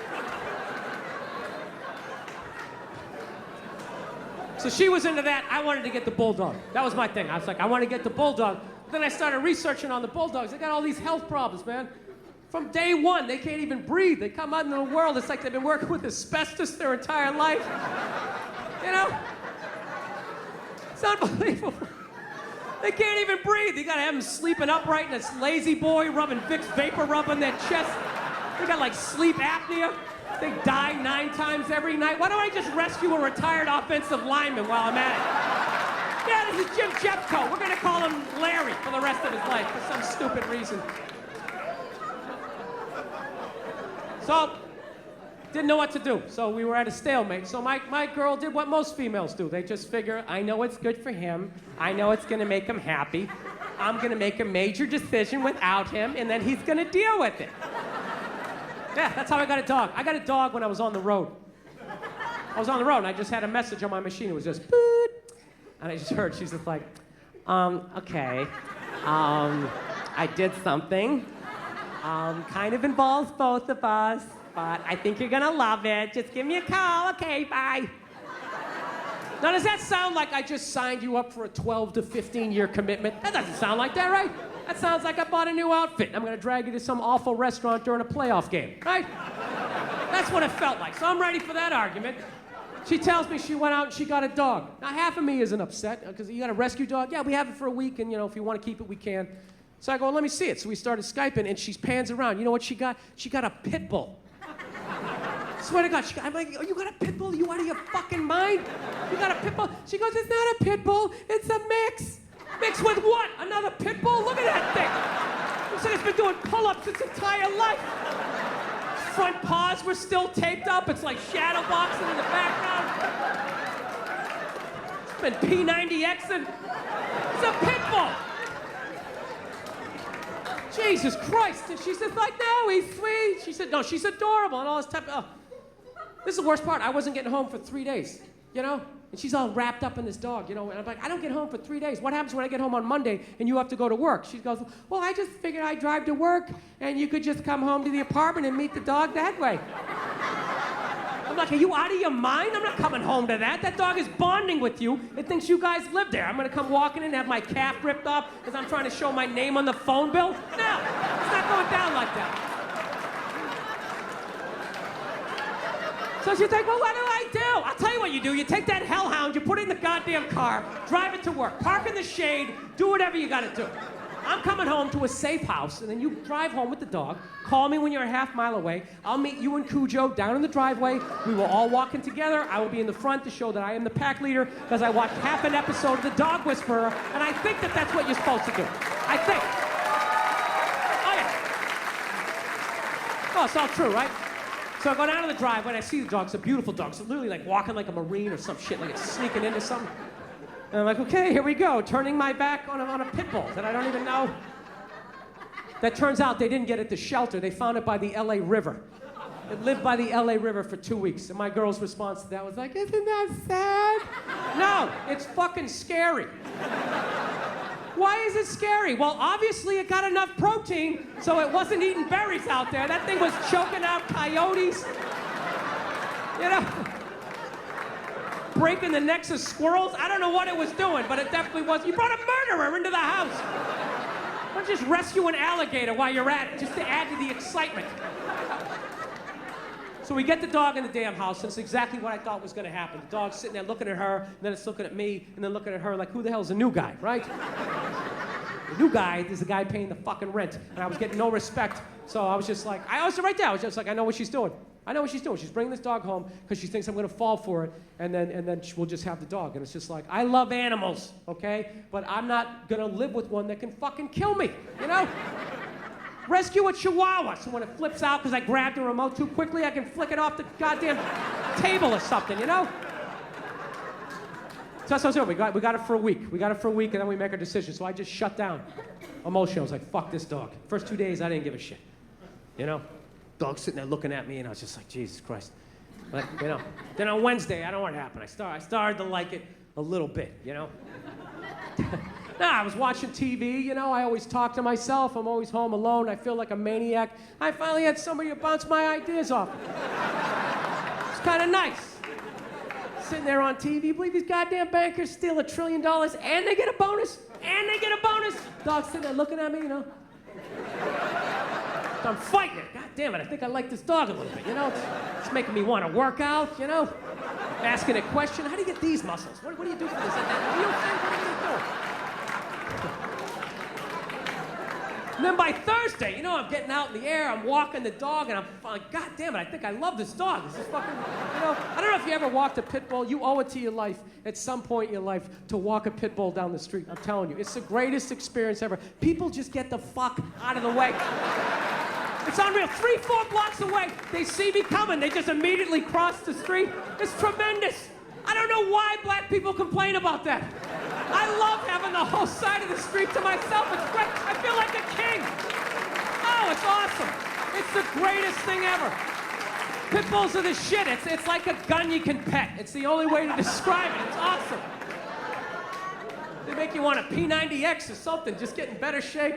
So she was into that. I wanted to get the bulldog. That was my thing. I was like, I want to get the bulldog. Then I started researching on the bulldogs. They got all these health problems, man. From day one, they can't even breathe. They come out into the world. It's like they've been working with asbestos their entire life. You know? It's unbelievable. They can't even breathe. You gotta have them sleeping upright in this lazy boy, rubbing Vicks vapor rub on their chest. They got like sleep apnea. They die 9 times every night. Why don't I just rescue a retired offensive lineman while I'm at it? Yeah, this is Jim Jeffcoat. We're gonna call him Larry for the rest of his life for some stupid reason. So, didn't know what to do. So we were at a stalemate. So my girl did what most females do. They just figure, I know it's good for him. I know it's gonna make him happy. I'm gonna make a major decision without him, and then he's gonna deal with it. Yeah, that's how I got a dog. I got a dog when I was on the road. I was on the road, and I just had a message on my machine. It was just, boop. And I just heard, she's just like, okay. I did something. Kind of involves both of us, but I think you're gonna love it. Just give me a call. Okay, bye. Now, does that sound like I just signed you up for a 12 to 15-year commitment? That doesn't sound like that, right? That sounds like I bought a new outfit. I'm gonna drag you to some awful restaurant during a playoff game, right? That's what it felt like. So I'm ready for that argument. She tells me she went out and she got a dog. Now, half of me isn't upset, because you got a rescue dog? Yeah, we have it for a week, and if you want to keep it, we can. So I go, well, let me see it. So we started Skyping, and she pans around. You know what she got? She got a pit bull. Swear to God, I'm like, oh, you got a pit bull? You out of your fucking mind? You got a pit bull? She goes, it's not a pit bull, it's a mix. Mix with what? Another pit bull? Look at that thing. Looks like it's been doing pull-ups its entire life. Front paws were still taped up. It's like shadow boxing in the background. It's been P90Xing. It's a pit bull. Jesus Christ. And she said, like, no, he's sweet. She said, no, she's adorable and all this type of, oh. This is the worst part. I wasn't getting home for 3 days, And she's all wrapped up in this dog, you know. And I'm like, I don't get home for 3 days. What happens when I get home on Monday and you have to go to work? She goes, well, I just figured I'd drive to work and you could just come home to the apartment and meet the dog that way. I'm like, are you out of your mind? I'm not coming home to that. That dog is bonding with you. It thinks you guys live there. I'm going to come walking in and have my calf ripped off because I'm trying to show my name on the phone bill? No, it's not going down like that. So she's like, well, what do I do? I'll tell you what you do. You take that hellhound, you put it in the goddamn car, drive it to work, park in the shade, do whatever you got to do. I'm coming home to a safe house, and then you drive home with the dog. Call me when you're a half mile away. I'll meet you and Cujo down in the driveway. We will all walk in together. I will be in the front to show that I am the pack leader because I watched half an episode of The Dog Whisperer, and I think that that's what you're supposed to do. I think. Oh, yeah. Oh, it's all true, right? So I go down to the driveway, and I see the dog. It's a beautiful dog. It's literally like walking like a Marine or some shit, like it's sneaking into something. And I'm like, okay, here we go, turning my back on a pit bull that I don't even know. That turns out they didn't get it to shelter. They found it by the LA River. It lived by the LA River for 2 weeks. And my girl's response to that was like, isn't that sad? No, it's fucking scary. Why is it scary? Well, obviously it got enough protein, so it wasn't eating berries out there. That thing was choking out coyotes. You know? Breaking the necks of squirrels. I don't know what it was doing, but it definitely was. You brought a murderer into the house. Why don't you just rescue an alligator while you're at it, just to add to the excitement. So we get the dog in the damn house, and it's exactly what I thought was going to happen. The dog's sitting there looking at her, and then it's looking at me, and then looking at her like, who the hell's the new guy, right? The new guy is the guy paying the fucking rent, and I was getting no respect. So I was just like, I was right there. I was just like, I know what she's doing. I know what she's doing. She's bringing this dog home because she thinks I'm going to fall for it, and then we'll just have the dog. And it's just like, I love animals, okay? But I'm not going to live with one that can fucking kill me, you know? Rescue a chihuahua, so when it flips out because I grabbed the remote too quickly, I can flick it off the goddamn table or something, you know? So we got it for a week. We got it for a week, and then we make our decision. So I just shut down emotionally. I was like, fuck this dog. First 2 days, I didn't give a shit, you know? Dog sitting there looking at me, and I was just like, Jesus Christ. But, you know, then on Wednesday, I don't know what happened. I started to like it a little bit, you know? I was watching TV, you know, I always talk to myself. I'm always home alone. I feel like a maniac. I finally had somebody to bounce my ideas off. It's kind of nice. Sitting there on TV, you believe these goddamn bankers steal $1 trillion and they get a bonus? And they get a bonus? Dog's sitting there looking at me, you know? So I'm fighting it. God damn it, I think I like this dog a little bit, you know? It's making me want to work out, you know? Asking a question, how do you get these muscles? What do you do for this? Are you okay? What are you doing? And then by Thursday, you know, I'm getting out in the air, I'm walking the dog, and I'm like, God damn it, I think I love this dog. This is fucking, you know, I don't know if you ever walked a pit bull. You owe it to your life at some point in your life to walk a pit bull down the street. I'm telling you, it's the greatest experience ever. People just get the fuck out of the way. It's unreal. 3-4 blocks away, they see me coming. They just immediately cross the street. It's tremendous. I don't know why black people complain about that. I love having the whole side of the street to myself. It's great. I feel like a king. Oh, it's awesome. It's the greatest thing ever. Pit bulls are the shit. It's like a gun you can pet. It's the only way to describe it. It's awesome. They make you want a P90X or something, just get in better shape.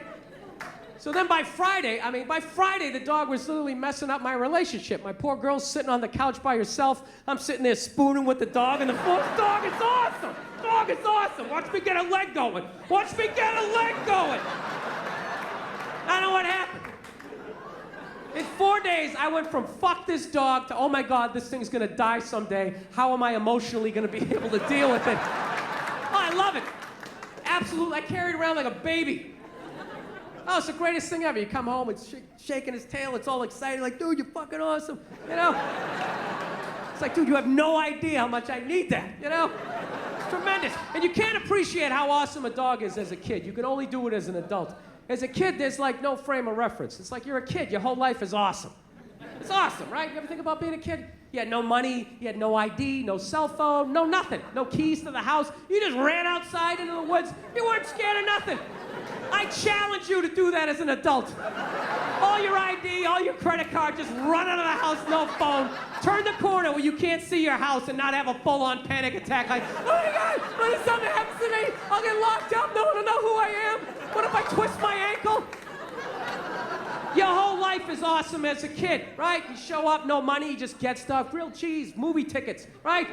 So then by Friday, the dog was literally messing up my relationship. My poor girl's sitting on the couch by herself. I'm sitting there spooning with the dog, and the dog is awesome. Dog is awesome. Watch me get a leg going. Watch me get a leg going. I don't know what happened. In 4 days, I went from fuck this dog to, oh my God, this thing's gonna die someday. How am I emotionally gonna be able to deal with it? Oh, I love it. Absolutely, I carry it around like a baby. Oh, it's the greatest thing ever. You come home, it's shaking his tail, it's all excited, like, dude, you're fucking awesome, you know? It's like, dude, you have no idea how much I need that, you know? It's tremendous. And you can't appreciate how awesome a dog is as a kid. You can only do it as an adult. As a kid, there's like no frame of reference. It's like you're a kid, your whole life is awesome. It's awesome, right? You ever think about being a kid? You had no money, you had no ID, no cell phone, no nothing. No keys to the house. You just ran outside into the woods. You weren't scared of nothing. I challenge you to do that as an adult. All your ID, all your credit card, just run out of the house, no phone. Turn the corner where you can't see your house and not have a full-on panic attack like, oh my God, what if something happens to me? I'll get locked up, no one will know who I am. What if I twist my ankle? Your whole life is awesome as a kid, right? You show up, no money, you just get stuff, grilled cheese, movie tickets, right?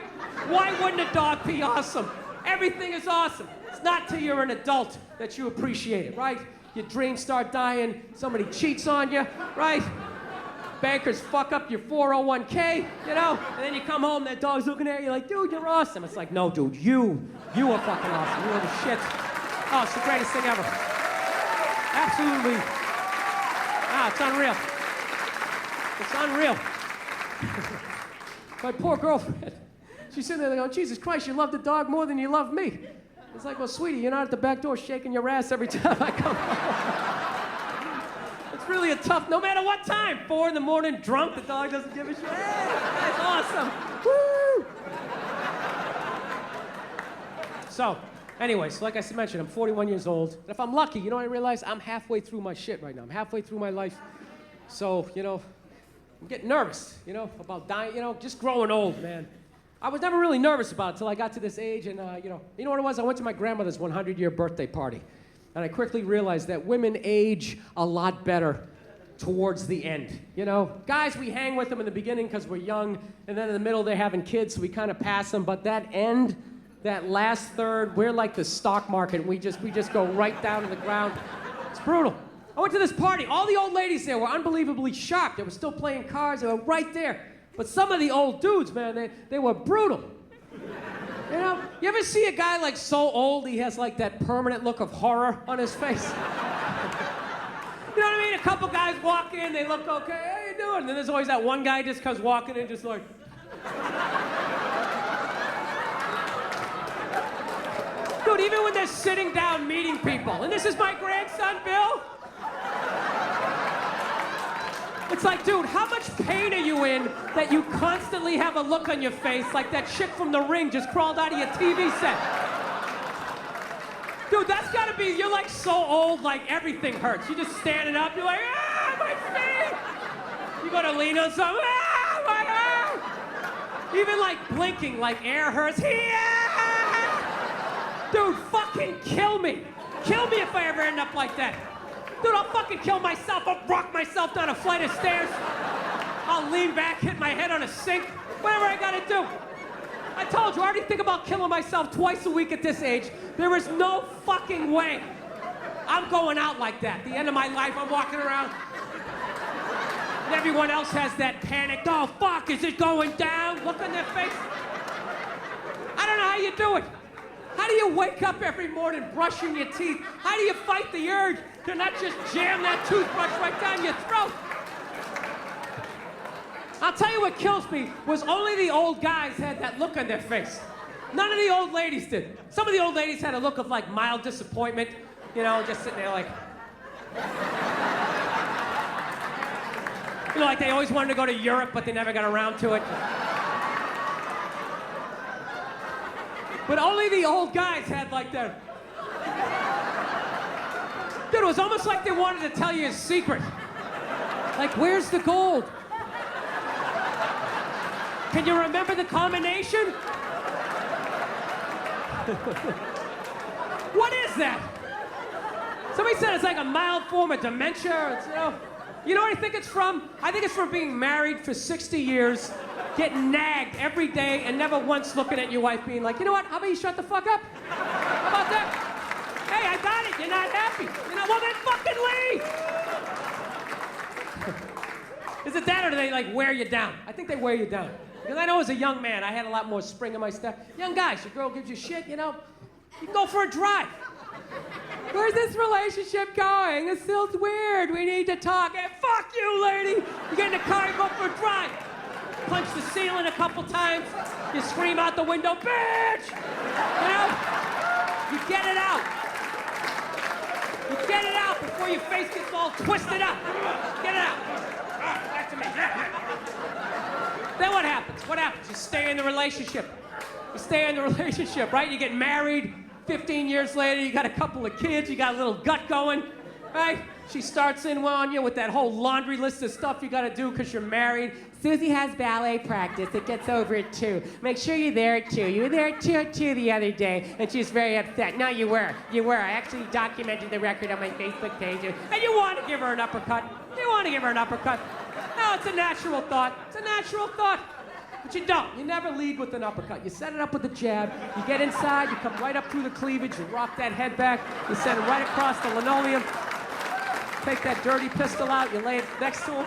Why wouldn't a dog be awesome? Everything is awesome. It's not till you're an adult that you appreciate it, right? Your dreams start dying, somebody cheats on you, right? Bankers fuck up your 401k, you know? And then you come home, that dog's looking at you like, dude, you're awesome. It's like, no, dude, you are fucking awesome. You are the shit. Oh, it's the greatest thing ever. Absolutely. Ah, it's unreal. It's unreal. My poor girlfriend. She's sitting there going, Jesus Christ, you love the dog more than you love me. It's like, well, sweetie, you're not at the back door shaking your ass every time I come home. It's really a tough, no matter what time, 4 in the morning, drunk, the dog doesn't give a shit. Hey, that's awesome. Woo! So, anyways, like I mentioned, I'm 41 years old. And if I'm lucky, you know what I realize? I'm halfway through my shit right now. I'm halfway through my life. So, you know, I'm getting nervous, you know, about dying, you know, just growing old, man. I was never really nervous about it until I got to this age, and you know what it was? I went to my grandmother's 100-year birthday party, and I quickly realized that women age a lot better towards the end. You know, guys, we hang with them in the beginning because we're young, and then in the middle they're having kids, so we kind of pass them. But that end, that last third, we're like the stock market. We just go right down to the ground. It's brutal. I went to this party. All the old ladies there were unbelievably shocked. They were still playing cards. They were right there. But some of the old dudes, man, they were brutal. You know, you ever see a guy like so old he has like that permanent look of horror on his face? You know what I mean? A couple guys walk in, they look okay, how you doing? And then there's always that one guy just comes walking in just like... Dude, even when they're sitting down meeting people, and this is my grandson, Bill. It's like, dude, how much pain are you in that you constantly have a look on your face like that chick from The Ring just crawled out of your TV set? Dude, that's gotta be, you're like so old, like everything hurts. You're just standing up, you're like, ah, my feet! You gotta lean on something, ah, my arm! Even like blinking, like air hurts, yeah! Dude, fucking kill me. Kill me if I ever end up like that. Dude, I'll fucking kill myself. I'll rock myself down a flight of stairs. I'll lean back, hit my head on a sink. Whatever I gotta do. I told you, I already think about killing myself twice a week at this age. There is no fucking way I'm going out like that. At the end of my life, I'm walking around. And everyone else has that panic. Oh, fuck, is it going down? Look on their face. I don't know how you do it. How do you wake up every morning brushing your teeth? How do you fight the urge to not just jam that toothbrush right down your throat? I'll tell you what kills me was only the old guys had that look on their face. None of the old ladies did. Some of the old ladies had a look of like mild disappointment, you know, just sitting there like... You know, like they always wanted to go to Europe, but they never got around to it. But only the old guys had like that. Dude, it was almost like they wanted to tell you a secret. Like, where's the gold? Can you remember the combination? What is that? Somebody said it's like a mild form of dementia. It's, you know what I think it's from? I think it's from being married for 60 years, getting nagged every day, and never once looking at your wife being like, you know what, how about you shut the fuck up? How about that? Hey, I got it, you're not happy. You know, well then fucking leave! Is it that or do they like wear you down? I think they wear you down. Because I know as a young man, I had a lot more spring in my step. Young guys, your girl gives you shit, you know, you can go for a drive. Where's this relationship going? It feels weird. We need to talk. Hey, fuck you, lady. You get in the car and go for a drive. Punch the ceiling a couple times. You scream out the window, bitch! You know? You get it out. You get it out before your face gets all twisted up. Get it out. Back to me. Then what happens? What happens? You stay in the relationship. You stay in the relationship, right? You get married. 15 years later, you got a couple of kids, you got a little gut going, right? She starts in on you with that whole laundry list of stuff you gotta do because you're married. Susie has ballet practice. It gets over at 2. Make sure you're there at 2. You were there at 2 the other day, and she's very upset. No, you were. You were. I actually documented the record on my Facebook page. And you want to give her an uppercut. You want to give her an uppercut. No, it's a natural thought. It's a natural thought. But you don't. You never lead with an uppercut. You set it up with a jab. You get inside. You come right up through the cleavage. You rock that head back. You send it right across the linoleum. Take that dirty pistol out. You lay it next to him.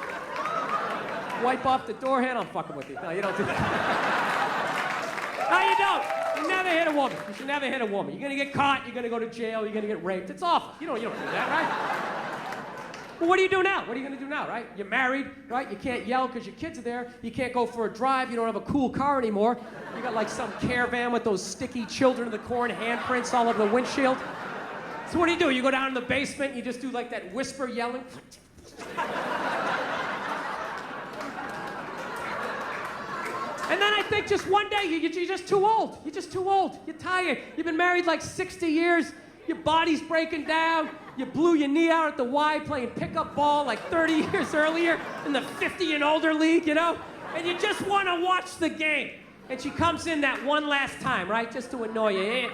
Wipe off the door handle. I'm fucking with you. No, you don't do that. No, you don't. You never hit a woman. You should never hit a woman. You're gonna get caught. You're gonna go to jail. You're gonna get raped. It's awful. You don't do that, right? Well, what do you do now? What are you gonna do now, right? You're married, right? You can't yell because your kids are there. You can't go for a drive. You don't have a cool car anymore. You got like some caravan with those sticky children of the corn handprints all over the windshield. So what do? You go down in the basement. You just do like that whisper yelling. And then I think just one day, you're just too old. You're just too old. You're tired. You've been married like 60 years. Your body's breaking down. You blew your knee out at the Y playing pickup ball like 30 years earlier in the 50 and older league, you know? And you just want to watch the game. And she comes in that one last time, right? Just to annoy you. Yeah,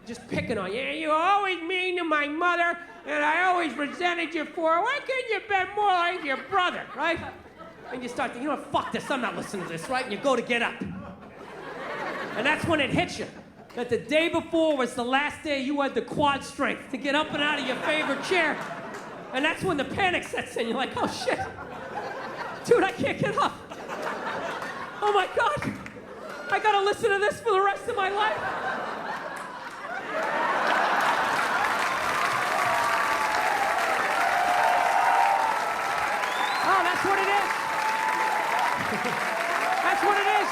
just picking on you. Yeah, you were always mean to my mother, and I always resented you for her. Why couldn't you be more like your brother, right? And you start thinking, you know what, fuck this, I'm not listening to this, right? And you go to get up. And that's when it hits you. That the day before was the last day you had the quad strength to get up and out of your favorite chair. And that's when the panic sets in. You're like, oh shit. Dude, I can't get up. Oh my God. I gotta listen to this for the rest of my life. Oh, that's what it is. That's what it is.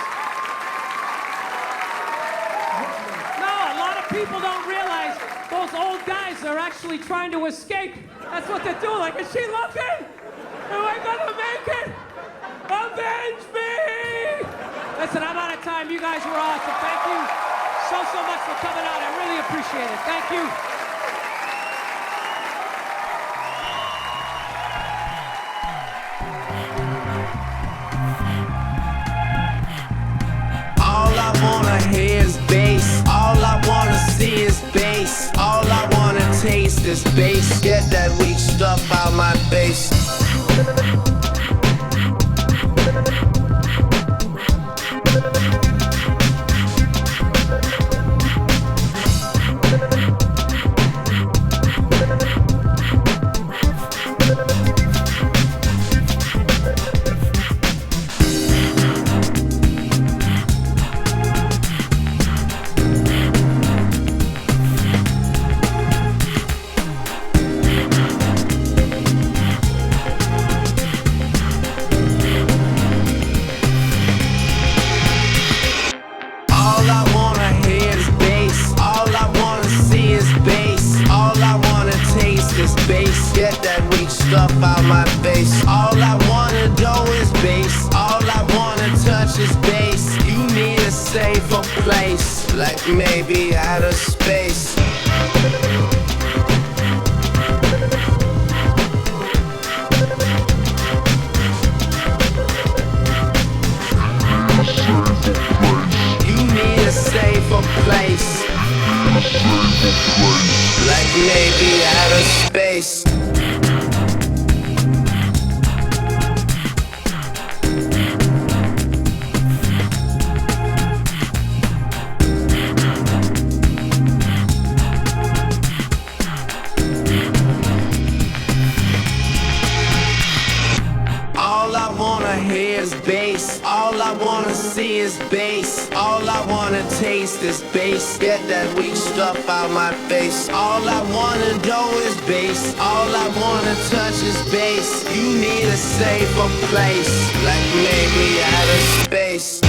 No, a lot of people don't realize those old guys are actually trying to escape. That's what they're doing. Like, is she looking? Am I gonna make it? Avenge me! Listen, I'm out of time. You guys were awesome. Thank you so much for coming out. I really appreciate it. Thank you.
All I wanna hear is bass. All I wanna see is bass. All I wanna taste is bass. Get that weak stuff out my face. Get that weak stuff out my face. All I wanna do is bass. All I wanna touch is bass. You need a safer place, like maybe outer space. You need a safer place, like maybe outer space. All I wanna hear is bass. All I wanna see is bass. All I wanna taste is bass. Get that weak stuff out my face. All I wanna do is bass. All I wanna touch is bass. You need a safer place, like maybe outer space.